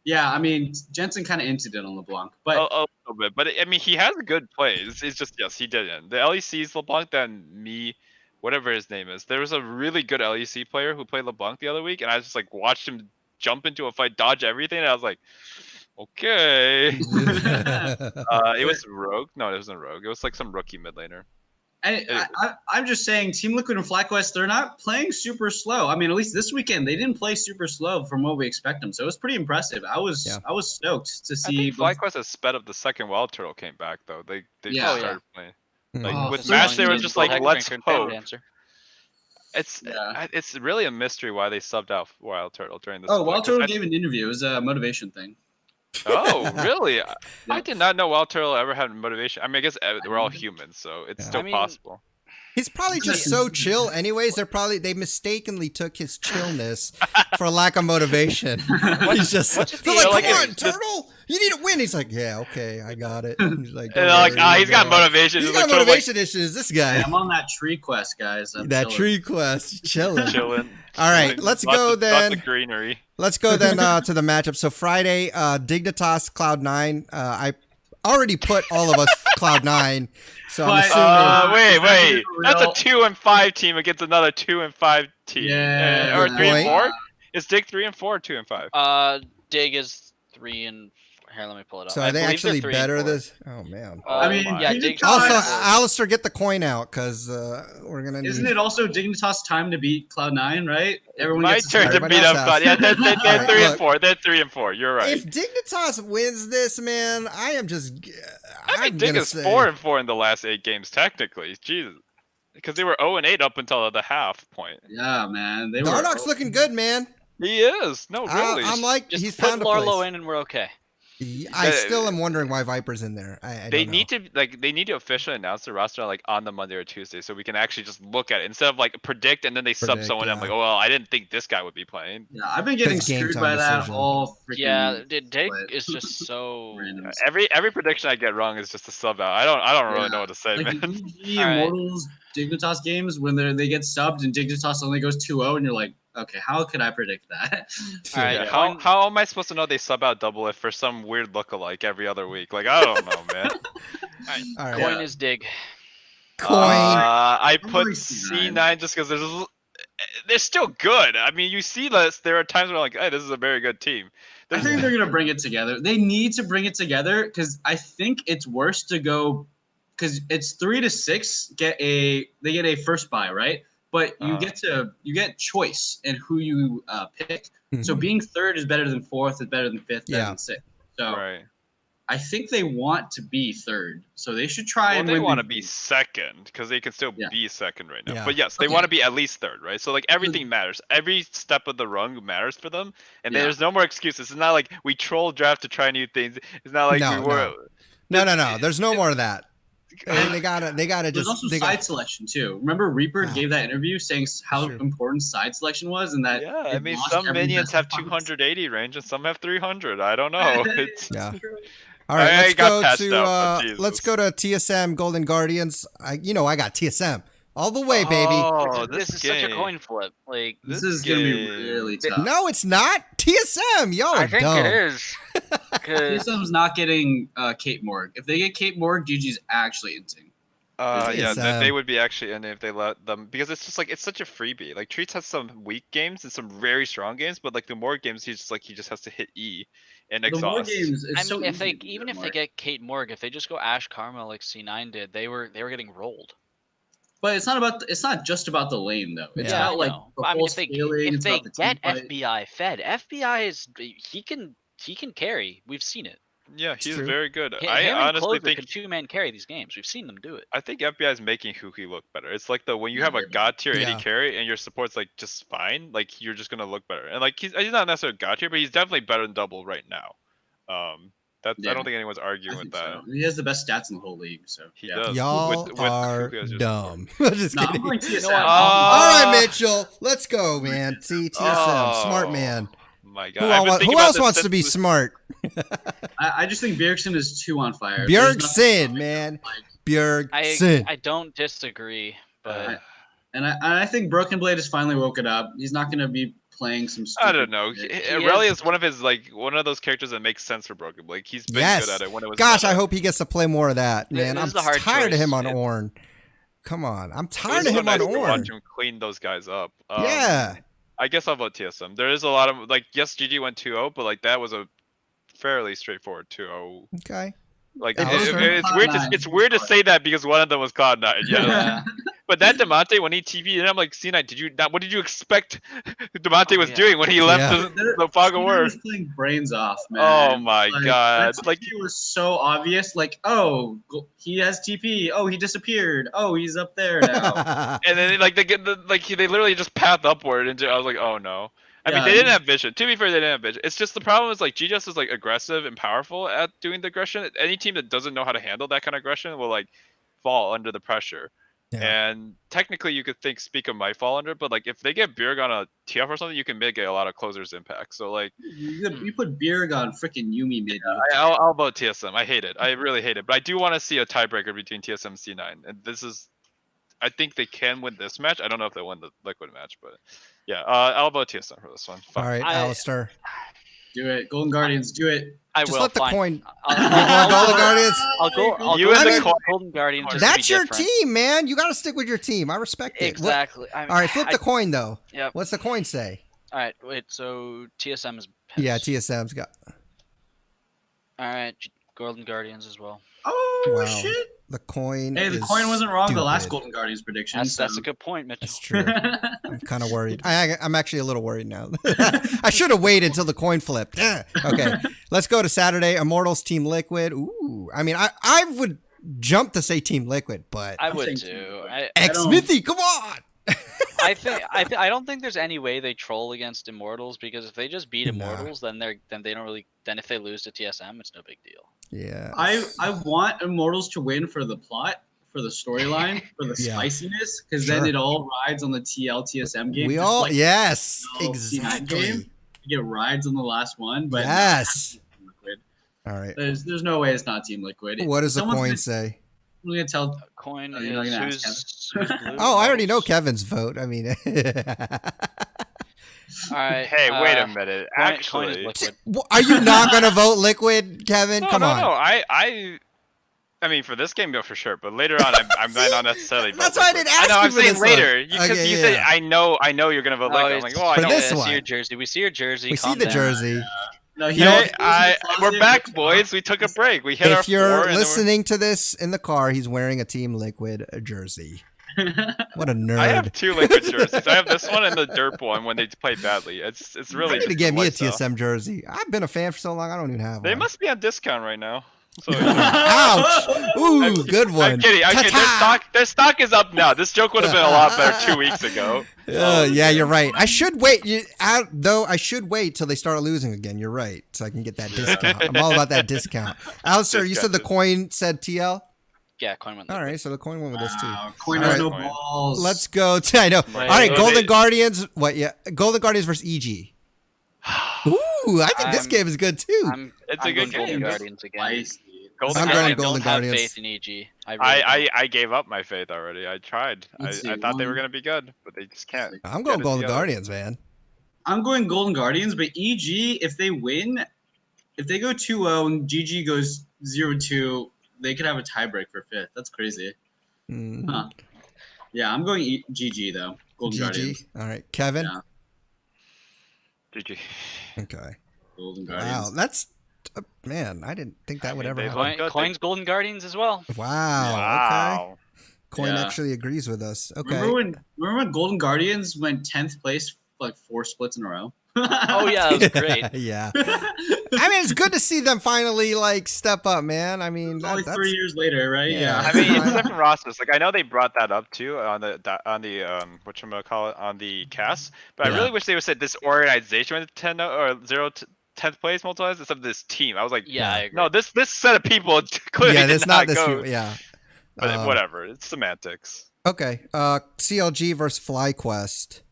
Yeah, I mean Jensen kind of hinted it on LeBlanc, but A little bit, but I mean, he has a good play. It's just yes, he didn't. The LEC's LeBlanc, then me, whatever his name is. There was a really good LEC player who played LeBlanc the other week, and I just like watched him jump into a fight, dodge everything, and I was like, okay. It was Rogue. No, it wasn't Rogue. It was like some rookie mid laner. I'm just saying, Team Liquid and FlyQuest, they're not playing super slow. I mean, at least this weekend, they didn't play super slow from what we expect them. So it was pretty impressive. I was stoked to I see. think FlyQuest has sped up the second Wild Turtle came back though. They Yeah. started playing. Hmm. Like Oh, with so Match, they were much just fun. like, let's hope. Dancer. It's really a mystery why they subbed out Wild Turtle during this. Oh, split, Wild 'cause Turtle I- gave an interview. It was a motivation thing. Oh, really? I Yeah. did not know Wild Turtle ever had motivation. I mean, I guess we're all humans, so it's Yeah. still I mean, possible. He's probably just so chill. Anyways, they mistakenly took his chillness for lack of motivation. He's just what's they're the- like, like, come on, it's just- Turtle, you need to win. He's like, yeah, okay, I got it. He's like, And "Don't they're like, worry, he's got bro." motivation. He's Just got like, Turtle's, like, motivation issues. This guy, I'm on that tree quest, guys. I'm that chilling. tree quest, chilling. chilling. All right, chilling. let's Lots go of- then. Lots of greenery. Let's go then to the matchup. So Friday, Dignitas Cloud9. I already put all of us Cloud9. So I'm But, assuming. Wait. That's a Real- 2-5 team against another 2-5 team. Yeah, Or good 3 and point. 4. Is Dig 3 and 4 or 2 and 5? Dig is 3 and 4. Here, let me pull it up. So I are they believe they're actually 3 and better 4. this? Oh man. I mean, my. yeah, Dignitas- Dig's Also, 3 and 4. Alistair, get the coin out because we're gonna need. Isn't it also Dignitas time to beat Cloud9, right? Everyone My gets turn to Everybody beat else up has. Cloud. Yeah, they're Alright, 3 and look. 4. They're 3 and 4. You're right. If Dignitas wins this, man, I am just. I think I'm Dig gonna is say, 4 and 4 in the last 8 games, technically. Jesus. Because they were 0 and 8 up until the half point. Yeah, man. They were. Dardock's looking good, man. He is. No, really. I'm like, Just he's put found a Larlo place. in and we're okay. I still am wondering why Viper's in there. I They don't know. need to they need to officially announce the roster like on the Monday or Tuesday so we can actually just look at it instead of like predict and then they sub Predict, someone. I'm yeah. like, oh well, I didn't think this guy would be playing. Yeah, I've been getting It's game screwed time by that decision. all freaking. Yeah, Dig but- is just so. Random. Every prediction I get wrong is just a sub out. I don't really Yeah. know what to say, Like the man. EG All right. Immortals Dignitas games when they get subbed and Dignitas only goes 2-0 and you're like, okay, how could I predict that? All right, Yeah, coin- how am I supposed to know they sub out double if for some weird lookalike every other week? Like I don't know, man. All right. Coin Yeah. is Dig. Coin. I I'm put going C9 C9 just because they're still good. I mean, you see this. There are times where I'm like, hey, this is a very good team. I think they're gonna bring it together. They need to bring it together because I think it's worse to go because it's 3 to 6 they get a first buy, right? But you get choice in who you pick. So Mhm. being third is better than fourth, is better than fifth, better Yeah. than sixth. So Right. I think they want to be third. So they should try Well, and they win want to the- be second because they can still Yeah. be second right now. Yeah. But yes, they Okay. want to be at least third, right? So like everything matters. Every step of the run matters for them, and Yeah. there's no more excuses. It's not like we troll draft to try new things. It's not like No, we were. No. There's no more of that. I mean, they gotta There's just. also They side got, selection too. Remember Reaper Wow. gave that interview saying how True. important side selection was, and that Yeah, I it mean, lost some every minions best have of fights. 280 range and some have 300. I don't know. It's Yeah. All right, I let's got go passed to up, Jesus. let's go to TSM Golden Guardians. I got TSM all the way, baby. Oh, this is such a coin flip. Like, This is gonna be really tough. No, it's not TSM. Y'all are I think dumb. it is. 'Cause- TSM's not getting Kate Morg. If they get Kate Morg, GG's actually insane. Yes, they would be actually in if they let them, because it's just like it's such a freebie. Like Treats has some weak games and some very strong games, but like the more games he just has to hit E and The more exhaust. games, it's I so mean, if easy they to even get if they Morg. get Kate Morg, if they just go Ash Karma like C9 did, they were getting rolled. But it's not just about the lane though. It's Yeah. about like know. the I mean, whole if they scaling. It's about the team get fight. FBI fed, FBI is he can carry. We've seen it. Yeah, he's true. very good. Him I and honestly Closer think can two-man carry these games. We've seen them do it. I think FBI is making Huki look better. It's like when you Yeah, have they a do. god tier Yeah. 80 carry and your support's like just fine, like you're just gonna look better. And like he's not necessarily god tier, but he's definitely better than double right now. I Yeah. don't think anyone's I arguing with think that. so. He has the best stats in the whole league. So He yeah. does. Y'all with are who has your dumb. Just No, I'm kidding. going TSM. what? All right, Mitchell, let's go, man. TSM, smart Oh, man. My Who, God. I've been thinking who about else this wants to since be the- smart? I just think Bjergsen is too on fire. There's nothing Bjergsen, wrong. man. Like, Bjergsen. I don't disagree, but and I think Broken Blade has finally woken up. He's not going to be playing some. Stupid I don't know. shit. Aurelia is one of those characters that makes sense for Broken Blade. He's been Yes. good at it when it was. Gosh, meta. I hope he gets to play more of that, man. This I'm is a hard tired of him choice. on Ornn. Come on, I'm It tired was of so him nice on to Ornn. watch him clean those guys up. Yeah. I guess I'll vote TSM. There is a lot of like, yes, GG went 2-0, but like that was a fairly straightforward 2-0. Okay. Like Alistair? it's weird. It's weird to say that because one of them was Cloud9. Yeah. yeah. But that Demonte when he TV'd, and I'm like, C9, did you not? What did you expect Demonte Oh, was yeah. doing when he left Yeah. the Fog of He War? was playing brains off, man. Oh my Like, God! that Like TP was so obvious. Like, oh, he has TP. Oh, he disappeared. Oh, he's up there now. and then like they literally just path upward into. I was like, oh no. I mean, Yeah, they didn't he's- have vision. To be fair, they didn't have vision. It's just the problem is like GGS is like aggressive and powerful at doing the aggression. Any team that doesn't know how to handle that kind of aggression will like fall under the pressure. Yeah. And technically, you could think Speaker might fall under, but like if they get Bjerg on a TF or something, you can mitigate a lot of closers' impact. So like, You put Bjerg on freaking Yumi mid. I'll vote TSM. I hate it. I really hate it. But I do want to see a tiebreaker between TSM and C9. And this is, I think they can win this match. I don't know if they win the Liquid match, but yeah, I'll vote TSM for this one. All right, I- Alistair. Do it, Golden Guardians. Do it. I Just will. let the fine. coin. I'll, You I'll, going Golden go- Guardians? I'll You go and with the the Golden Guardians. just to That's be your different. team, man. You got to stick with your team. I respect it. What- Exactly. I mean, all right, flip the coin though. Yep. What's the coin say? All right. Wait. So TSM is. Yeah, pissed. TSM's got. All right. Golden Guardians as well. Oh Wow. shit! The coin. Hey, the is coin wasn't wrong. The last stupid. Golden Guardians prediction. That's so. a good point, Mitchell. That's true. I'm kind of worried. I'm actually a little worried now. I should have waited until the coin flipped. Okay, let's go to Saturday. Immortals Team Liquid. Ooh, I mean, I would jump to say Team Liquid, but I I'm would saying too. too. I X don't- Smithy, come on. I don't think there's any way they troll against Immortals because if they just beat Nah. Immortals, then they don't really. Then if they lose to TSM, it's no big deal. Yeah. I want Immortals to win for the plot, for the storyline, for the Yeah. spiciness, because Sure. then it all rides on the TL TSM game. We just all like yes, the C9 exactly. game. You get rides on the last one, but Yes. Team Liquid. All right. There's no way it's not Team Liquid. What does the Someone's coin gonna- say? We're gonna tell. Coin Oh, you're not is gonna who's ask blue. Oh, I already know Immortals. Kevin's vote. I mean, All right. Hey, wait a minute. Coin Actually, is liquid. are you not gonna vote Liquid, Kevin? no, Come no, on. no. I mean, for this game, go for sure. But later on, I might not necessarily. vote That's why I Liquid. didn't ask know. you I'm for saying this one. later. You, Okay, you said yeah. I know you're gonna vote Oh, Liquid. I'm it's- like, well, I For know. this yeah, one. see your jersey. We see your jersey. We see Calm the down. jersey. No, he You know, goes in the We're closet, back, looks up. boys. We took a break. We hit our If you're 4, and then we're- listening to this in the car, he's wearing a Team Liquid jersey. What a nerd. I have 2 Liquid jerseys. I have this one and the Derp one when they play badly. It's really. I need to just get the me a lifestyle. TSM jersey. I've been a fan for so long, I don't even have They one. must be on discount right now. So, Ouch! Ooh, I'm- good one. I'm kidding. I'm kidding. Ta-ta! Their stock is up now. This joke would have been a lot better 2 weeks ago. Yeah, you're right. I should wait. I should wait till they start losing again. You're right, so I can get that discount. I'm all about that discount. Alistair, you said the coin said TL. Yeah, coin went. All liquid. right, so the coin went with us too. Wow, Coin All has right. no balls. Let's go to. I know. Wait, All right, wait, Golden wait. Guardians. What? Yeah, Golden Guardians versus EG. Ooh, I think this I'm- game is good too. I'm It's I'm a going good Golden game. Guardians again. Spicy. Golden I'm I going Guardians. Golden don't have Guardians. faith in EG. I really don't. I gave up my faith already. I tried. Let's see, I thought they were one- gonna be good, but they just can't. I'm get going it Golden together. Guardians, man. I'm going Golden Guardians, but EG, if they win, if they go 2-0 and GG goes 0-2, they could have a tiebreak for 5th. That's crazy. Mhm. Huh. Yeah, I'm going GG though. Golden Guardians. GG. All right, Kevin. Yeah. GG. Okay. Golden Wow, Guardians. that's man. I didn't think that would mean, ever they happen. look good. Coins Golden Guardians as well. Wow. Okay. Wow. Coin Yeah. actually agrees with us. Okay. Remember when Golden Guardians went 10th place like 4 splits in a row? Oh yeah, that was great. Yeah. I mean, it's good to see them finally like step up, man. I mean, Only that's 3 years later, right? Yeah. I mean, it's different rosters. Like I know they brought that up too on the whatchamacallit on the cast, but Yeah. I really wish they would said this organization went 10 or 10th place multiplies instead of this team. I was like, Yeah, I agree. no, this set of people clearly yeah, did that's not this. go. Yeah. But whatever, it's semantics. Okay. CLG versus FlyQuest.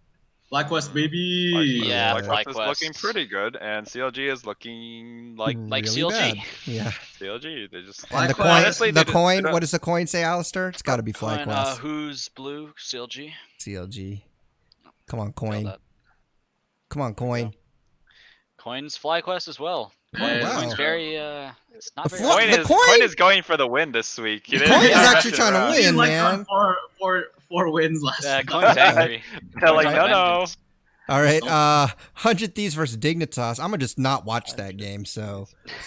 Black West, baby. Yeah, FlyQuest is FlyQuest. looking pretty good, and CLG is looking like Like really CLG. bad. Yeah. CLG. They just And the FlyQuest- coin. honestly, The they coin. don't- What does the coin say, Alistair? It's got to be Coin, FlyQuest. who's blue? CLG. CLG. Come on, Nailed coin. that. Come on, coin. Coins FlyQuest as well. Hey, wow. It's very it's not The very. Fly- Coin the is, coin- coin is going for the win this week. He The didn't coin is even actually mess trying to around. win. Like man. on four wins last. Coins angry. They're like, Coins no, on no. vengeance. All right. 100 Thieves versus Dignitas. I'm gonna just not watch that game. So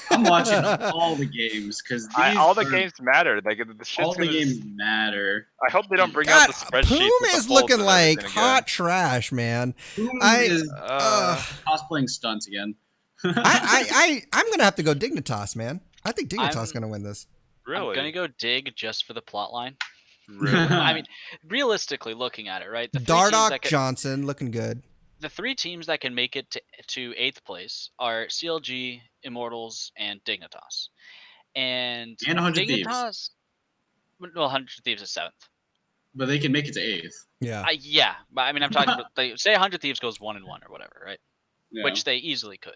I'm watching all the games because All the games matter. Like the shit's all the gonna. games matter. I hope they don't bring God, out the spreadsheet. Poom with the is polls looking and like everything hot trash, man. Who I- is cosplaying stunts again? I'm gonna have to go Dignitas, man. I think Dignitas I'm- is gonna win this. Really? I'm gonna go dig just for the plot line. Really? I mean, realistically looking at it, right? The three teams Dardoch that can- Johnson looking good. the 3 teams that can make it to 8th place are CLG, Immortals, and Dignitas. And 100 Thieves. Dignitas, well, 100 Thieves is 7th. But they can make it to 8th. Yeah. Yeah, but I mean, I'm talking about, they say 100 Thieves goes 1-1 or whatever, right? Yeah. Which they easily could.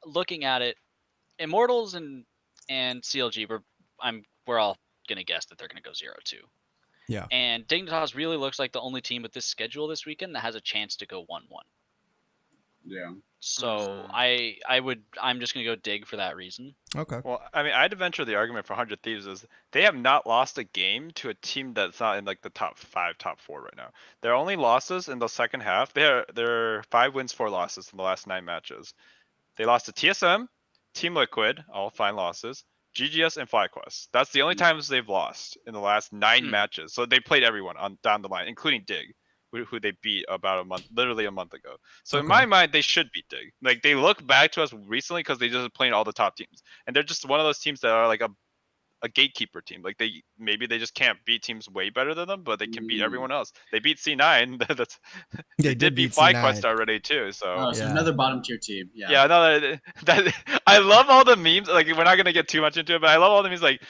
Looking at it, Immortals and CLG, we're all gonna guess that they're gonna go 0-2. Yeah. And Dignitas really looks like the only team with this schedule this weekend that has a chance to go 1-1. yeah. So I'm just gonna go dig for that reason. Okay. Well, I mean, I'd venture the argument for 100 Thieves is they have not lost a game to a team that's not in like the top 5, top 4 right now. Their only losses in the second half, they're 5 wins, 4 losses in the last 9 matches. They lost to TSM, Team Liquid, all fine losses, GGS, and FlyQuest. That's the only times they've lost in the last 9 matches. So they played everyone on down the line, including Dig, who they beat about literally a month ago. So in Okay. my mind, they should beat Dig. Like they look back to us recently because they just playing all the top teams, and they're just one of those teams that are like a gatekeeper team. Like maybe they just can't beat teams way better than them, but they can beat everyone else. They beat C9. That's they did beat FlyQuest C9. already too. So Oh, so Yeah. another bottom tier team. Yeah. yeah, no, that I love all the memes. Like we're not gonna get too much into it, but I love all the memes. Like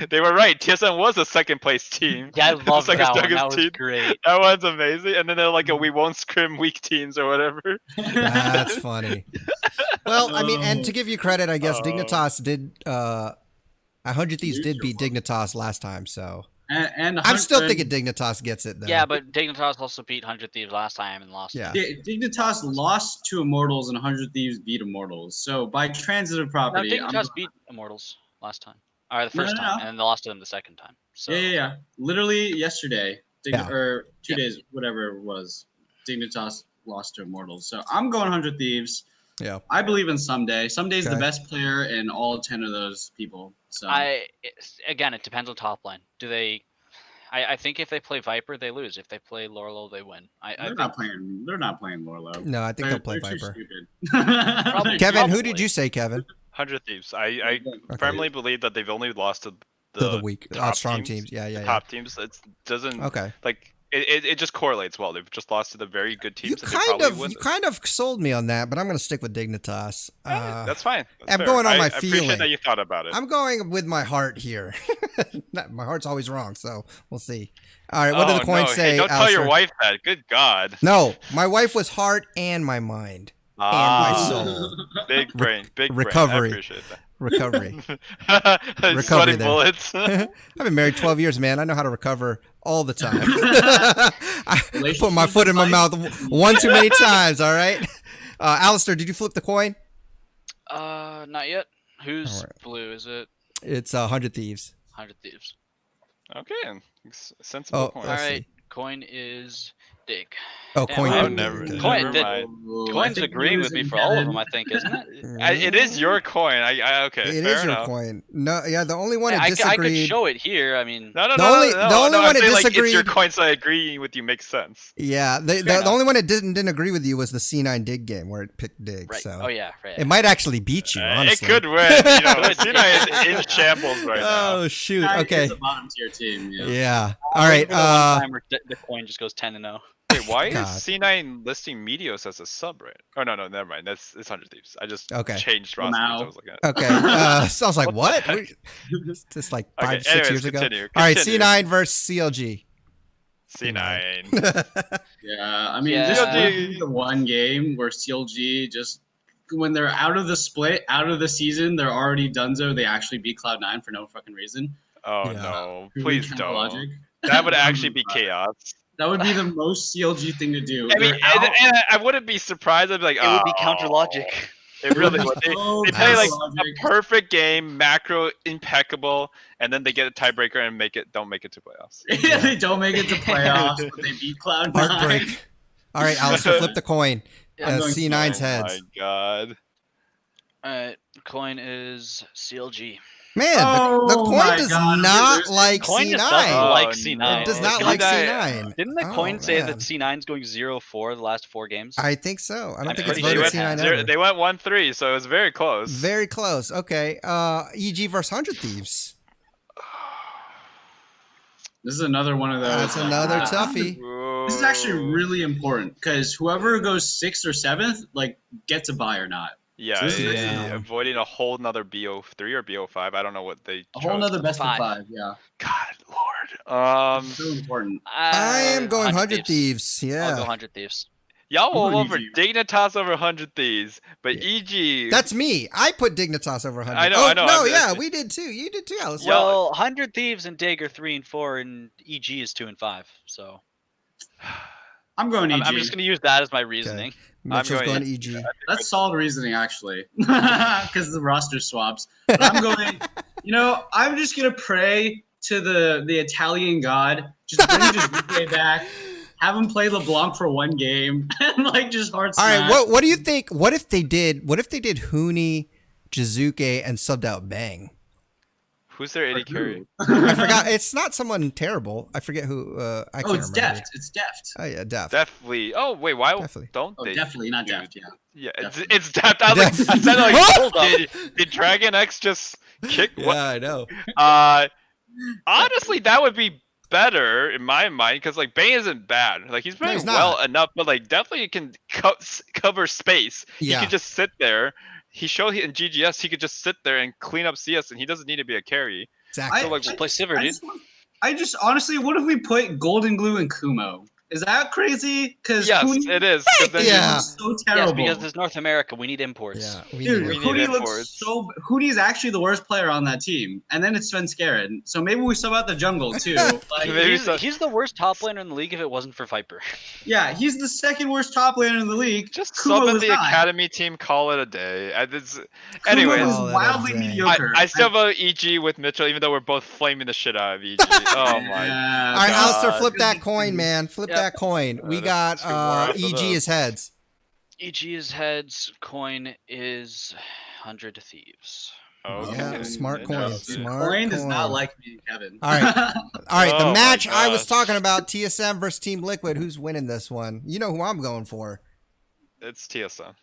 they were right. TSM was a second place team. Yeah, I The love second that one. strongest That was team. great. That one's amazing. And then they're like, we won't scrim weak teams or whatever. That's funny. Well, I mean, and to give you credit, I guess Oh. Dignitas did. 100 Thieves did beat Dignitas last time, so and I'm still 100 thinking Dignitas gets it though. Yeah, but Dignitas also beat 100 Thieves last time and lost. Yeah. Dignitas lost to Immortals and 100 Thieves beat Immortals. So by transitive No, property, Dignitas beat Immortals last time. Or the first No. time, and then they lost to them the second time. So yeah. Literally yesterday, Yeah. or 2 days, whatever it was, Dignitas lost to Immortals. So I'm going 100 Thieves. Yeah. I believe in Someday. Someday's the Okay. best player in all 10 of those people. So again, it depends on top line. Do they? I think if they play Viper, they lose. If they play Lorlo, they win. I they're think not playing. They're not playing Lorlo. No, I think they'll play they're too Viper. stupid. Probably. Kevin, who did Probably. you say, Kevin? 100 Thieves. I firmly believe that they've only lost to The weak, top strong teams. Yeah, yeah, yeah. top teams. It doesn't Okay. like it just correlates well. They've just lost to the very good You teams. and they probably win you this. kind of sold me on that, but I'm going to stick with Dignitas. That's fine. That's I'm fair. going on my I appreciate feeling. that you thought about it. I'm going with my heart here. My heart's always wrong, so we'll see. All right, what do the coins no. say? Hey, don't tell your Alistair? wife that. Good God. No, my wife was heart and my mind. my Ah, soul. Big brain, big recovery. brain. I appreciate that. Recovery. Recovery Recovery there. bullets. I've been married 12 years, man. I know how to recover all the time. I put my foot in my mouth one too many times, all right? Alistair, did you flip the coin? Not yet. Who's Alright. blue? Is it It's 100 Thieves. 100 Thieves? Okay, sensible Oh, point. All let's right. see. Coin is Dig. Oh, Damn, coin. I Oh, would never, Okay. Coin never did- mind. I Coin's think agreeing you're with me losing, for all of Kevin. them, I think, isn't it? It is your coin. I okay. It fair is your enough. coin. No, yeah, the only one I that I could disagreed. show it here. I mean, No, The only I'm one that saying, like, it's your disagreed- coin, so I agree with you. Makes sense. Yeah, the enough. only one that didn't agree with you was the C9 Dig game where it picked Dig. right. So Oh yeah, right. it might actually beat you. It Honestly, could win. You know, Could. Cena is in shambles right now. Oh shoot. Nine Okay. is a bottom tier team. Yeah. Yeah. All right. Remember the one time where the coin just goes 10-0. Wait, why is God. C9 listing Meteos as a sub, right? Oh no, never mind. It's 100 Thieves. I just Okay. changed Well, rosters. now. I was looking at. Okay. So I was like, what? Just like Okay, 5-6 anyways, years ago. continue, All right. continue. C9 versus CLG. C9. Yeah, I mean, Yeah. this CLG. would be the one game where CLG just, when they're out of the split, out of the season, they're already donezo. They actually beat Cloud9 for no fucking reason. Oh Yeah. no, Really please kinda don't. logic. That would actually be chaos. That would be the most CLG thing to do. I mean, They're out. and I wouldn't be surprised. I'd be like, It would be "Oh." counter logic. It really would. They play like logic. a perfect game, macro impeccable, and then they get a tiebreaker and don't make it to playoffs. Yeah, they don't make it to playoffs, but they beat Cloud9. Heartbreak. All right, Alistair, flip the coin. Yeah, I'm going C9's Oh heads. my god. Alright, coin is CLG. Man, the Oh coin my does God, we're not losing. like Coin just C9. doesn't like Oh, C9. It does no. not Didn't like the- C9. Didn't the Oh, coin say that man. C9's going 0-4 the last 4 games? I think so. I don't I'm think it's pretty voted sure it C9 has. ever. They went 1-3, so it was very close. Very close. Okay. EG versus 100 Thieves. This is another one of those. That's another toughie. This is actually really important because whoever goes 6th or 7th, like, gets a buy or not. Yeah, So this is actually- avoiding a whole nother BO3 or BO5. I don't know what they A whole chose. nother best of 5. 5, yeah. God, Lord. So important. I am going 100 Thieves. I'll go Yeah. 100 Thieves. Y'all will I'm vote going for EG. Dignitas over 100 Thieves, but EG. That's me. I put Dignitas over 100. I know, Oh, I know, no, I'm- yeah, we did too. You did too, Alistair. Yeah. Well, 100 Thieves and Dig are 3 and 4, and EG is 2 and 5. So I'm going EG. I'm just gonna use that as my reasoning. Mitchell's going going EG. That's solid reasoning, actually, because the roster swaps. But I'm going. I'm just gonna pray to the Italian god. Just bring Jizuke back. Have him play LeBlanc for one game and just hard All smash. right, what do you think? What if they did Huni, Jizuke, and subbed out Bang? Who's their AD carry? I forgot. It's not someone terrible. I forget who. I can't Oh, it's remember. Deft. It's Deft. Oh yeah, Deft. Definitely. Oh wait, why Definitely. don't Oh, they? definitely not do- Deft. Yeah. Yeah, Definitely. it's Deft. I was like, I said like, Hold up. did Dragon X just kick? Yeah, What? I know. Honestly, that would be better in my mind because like Bane isn't bad. Like he's playing he's well not. enough, but like definitely can cover space. Yeah. He could just sit there. He showed in GGS he could just sit there and clean up CS, and he doesn't need to be a carry. Exactly. So, like, Just play Sivir, dude. I just honestly, what if we put Golden Glue and Kumo? Is that crazy? Because Yes, it is. 'cause then yeah. so Yes, terrible. because there's North America. We need imports. yeah, we Dude, need we it. need Hootie looks imports. so. Hootie's actually the worst player on that team, and then it's Sven Skaren. So maybe we sub out the jungle too. Like, Maybe He's, so. he's the worst top laner in the league if it wasn't for Viper. yeah, he's the second worst top laner in the league. Just Kumo sub in is the not. academy team, call it a day. Kumo Anyways, is Oh, that wildly is dang. mediocre. I still vote EG with Mitchell, even though we're both flaming the shit out of EG. Oh my. Yeah, All right, God. Alistair, flip that coin, man. Flip Yep. that coin. We got Let's do more after EG this. is heads. EG is heads. Coin is 100 Thieves. Okay. Yeah, smart coin. Interesting. Smart Coin does not coin. like me, Kevin. All right. All right, the Oh my match I was gosh. talking about, TSM versus Team Liquid. Who's winning this one? You know who I'm going for. It's TSM.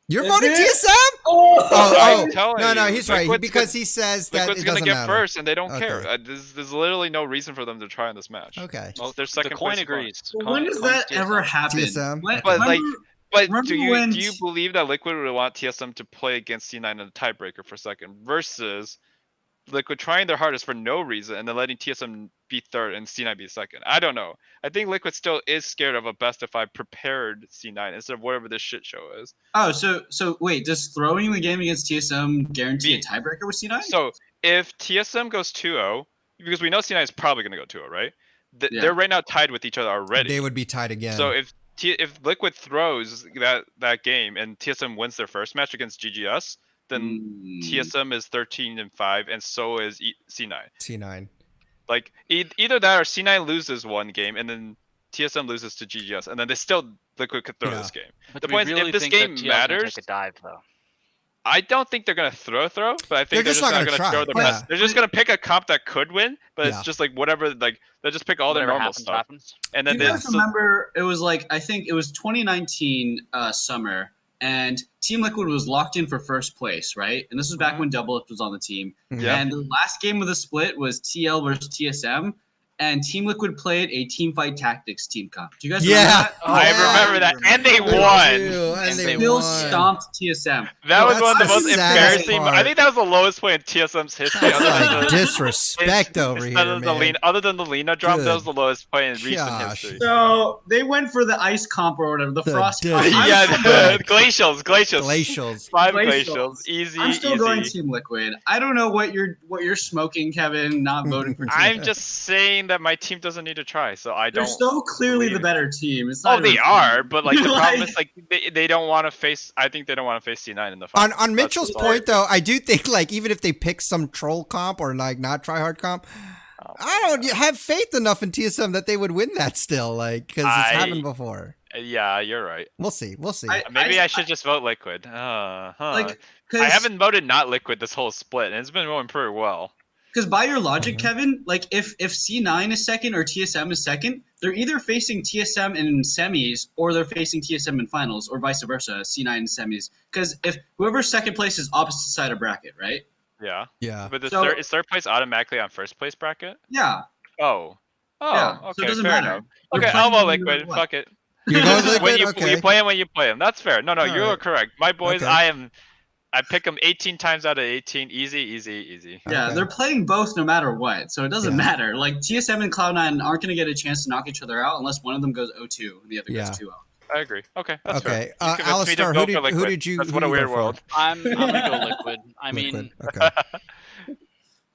You're Is voting it? TSM? Oh, Oh, I'm telling no, you, he's right. Liquid's Because he says that Liquid's it gonna doesn't get matter. first, and they don't care. Okay. There's literally no reason for them to try in this match. Okay. Well, Their second the coin place spot. agrees. Well, when does that ever happen? TSM? When- But, like, remember- But Remember do you when do you believe that Liquid would want TSM to play against C9 in a tiebreaker for second versus Liquid trying their hardest for no reason and then letting TSM be third and C9 be second. I don't know. I think Liquid still is scared of a best of 5 prepared C9 instead of whatever this shit show is. Oh, so wait, does throwing the game against TSM guarantee a tiebreaker with C9? So if TSM goes 2-0, because we know C9 is probably going to go 2-0, right? They're right now tied with each other already. They would be tied again. So if Liquid throws that game and TSM wins their first match against GGS, then TSM is 13-5, and so is C9. C9. Like either that or C9 loses one game and then TSM loses to GGS, and then Liquid could throw this game. But The point is, if this game matters, take a dive, though. I don't think they're gonna throw, but I think they're just not gonna throw their best. They're just gonna pick a comp that could win, but it's just like whatever. Like they'll just pick all their normal stuff. And then you guys remember it was like I think it was 2019 summer. And Team Liquid was locked in for first place, right? And this was back when Doublelift was on the team. Yeah. And the last game of the split was TL versus TSM. And Team Liquid played a team fight tactics team comp. Do you guys remember that? I remember that. And they won. And they still stomped TSM. That was one of the most embarrassing. I think that was the lowest point in TSM's history. That's disrespect over here, man. Other than the Lina drop, that was the lowest point in recent history. So they went for the ice comp or whatever, the frost comp. The glacials. 5 glacials. Easy. I'm still going Team Liquid. I don't know what you're smoking, Kevin, not voting for Team I'm just saying that my team doesn't need to try, so I don't. They're so clearly the better team. It's not they are, but like the problem is like they don't want to face. I think they don't want to face C9 in the final. On Mitchell's point though, I do think like even if they pick some troll comp or like not try hard comp, I don't have faith enough in TSM that they would win that still, like because it's happened before. Yeah, you're right. We'll see. Maybe I should just vote Liquid. I haven't voted not Liquid this whole split, and it's been going pretty well. Because by your logic, Kevin, like if C9 is second or TSM is second, they're either facing TSM in semis or they're facing TSM in finals, or vice versa, C9 in semis. Because if whoever's second place is opposite side of bracket, right? Yeah. Yeah. But is third place automatically on first place bracket? Yeah. Oh. Yeah. Okay. So it doesn't fair matter. enough. Okay, I'll vote Liquid. Fuck it. You're going Liquid? Okay. You play him when you play him. That's fair. No, you're correct. My boys, Okay. I pick them 18 times out of 18. Easy. Yeah, they're playing both no matter what, so it doesn't matter. Like TSM and Cloud9 aren't going to get a chance to knock each other out unless one of them goes 0-2 and the other goes 2-0. I agree. Okay, that's fair. Alistair, who did you? That's what a weird world. I'm gonna go Liquid. I mean, okay.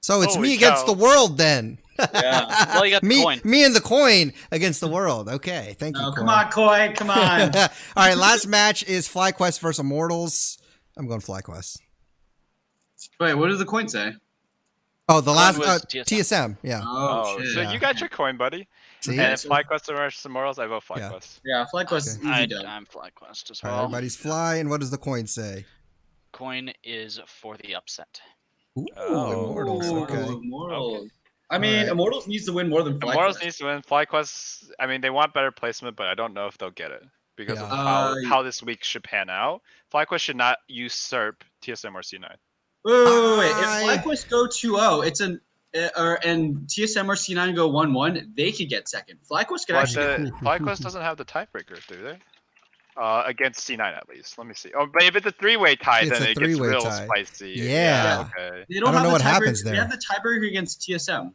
So it's me against the world then. Yeah. Well, you got the coin. Me and the coin against the world. Okay, thank you. Come on, Koi. Come on. All right, last match is FlyQuest versus Immortals. I'm going FlyQuest. Wait, what did the coin say? Oh, the last TSM. Yeah. Oh, shit. So you got your coin, buddy. See? And FlyQuest versus Immortals, I vote FlyQuest. Yeah, FlyQuest. Okay. I'm FlyQuest as All well. right, everybody's fly, and what does the coin say? Coin is for the upset. Ooh, Immortals. Okay. Immortals. I mean, Immortals needs to win more than FlyQuest. Immortals needs to win. FlyQuest, I mean, they want better placement, but I don't know if they'll get it because of how this week should pan out. FlyQuest should not usurp TSM or C9. Wait. If FlyQuest go 2-0, it's and TSM or C9 go 1-1, they could get second. FlyQuest could actually. FlyQuest doesn't have the tiebreaker, do they? Against C9 at least. Let me see. Oh, but if it's a three-way tie, then it gets real spicy. Yeah. Okay. They don't know what happens there. They have the tiebreaker against TSM.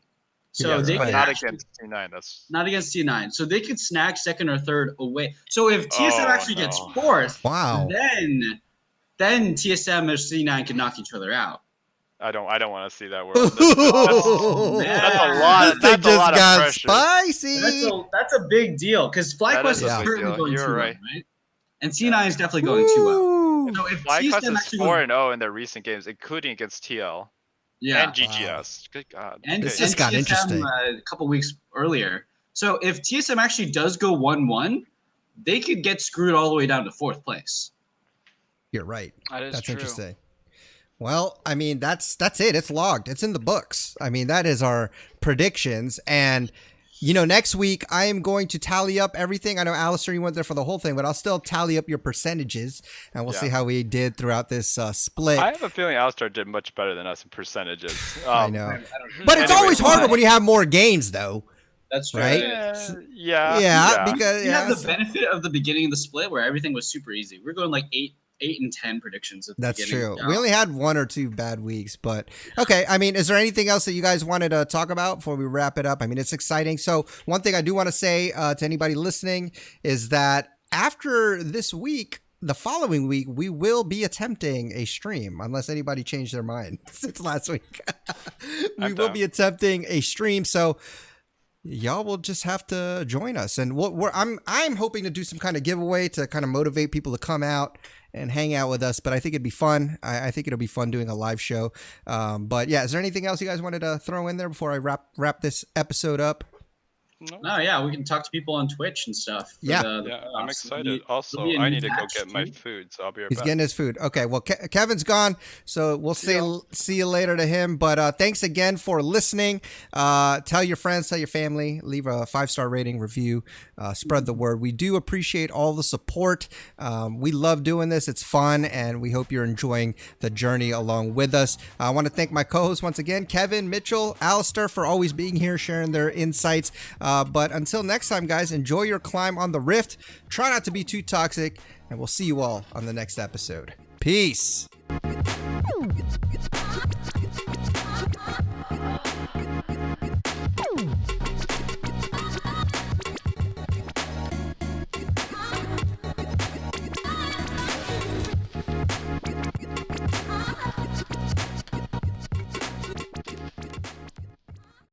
So they but could not against C9. That's not against C9. So they could snag second or third away. So if TSM actually gets fourth, then TSM or C9 can knock each other out. I don't want to see that world. That's a lot. That's a lot of pressure. Spicy. That's a big deal because FlyQuest is currently going 2-1, right? And C9 is definitely going 2-0. So if FlyQuest is 4-0 in their recent games, including against TL. And GGS. Good God. And this just got TSM, interesting. A couple weeks earlier. So if TSM actually does go 1-1, they could get screwed all the way down to fourth place. You're right. That's true. Interesting. Well, I mean, that's it. It's logged. It's in the books. I mean, that is our predictions. And, you know, next week I am going to tally up everything. I know, Alistair, you went there for the whole thing, but I'll still tally up your percentages, and we'll see how we did throughout this split. I have a feeling Alistair did much better than us in percentages. I know. But it's always harder when you have more games, though. That's true. Right? Yeah. Because you have the benefit of the beginning of the split where everything was super easy. We're going like 8 8 and 10 predictions. At the That's beginning. true. Yeah. We only had 1 or 2 bad weeks, but okay. I mean, is there anything else that you guys wanted to talk about before we wrap it up? I mean, it's exciting. So one thing I do want to say to anybody listening is that after this week, the following week, we will be attempting a stream, unless anybody changed their mind since last week. We will be attempting a stream, so y'all will just have to join us. And I'm hoping to do some kind of giveaway to kind of motivate people to come out and hang out with us. But I think it'd be fun. I think it'll be fun doing a live show. But yeah, is there anything else you guys wanted to throw in there before I wrap this episode up? No, yeah, we can talk to people on Twitch and stuff. Yeah. I'm excited. Also, I need to go get my food, so I'll be right He's back. getting his food. Okay, well, Kevin's gone, so we'll see you later to him. But thanks again for listening. Tell your friends, tell your family, leave a 5-star rating, review, spread the word. We do appreciate all the support. We love doing this. It's fun, and we hope you're enjoying the journey along with us. I want to thank my co-hosts once again, Kevin, Mitchell, Alistair, for always being here, sharing their insights. But until next time, guys, enjoy your climb on the Rift. Try not to be too toxic, and we'll see you all on the next episode. Peace.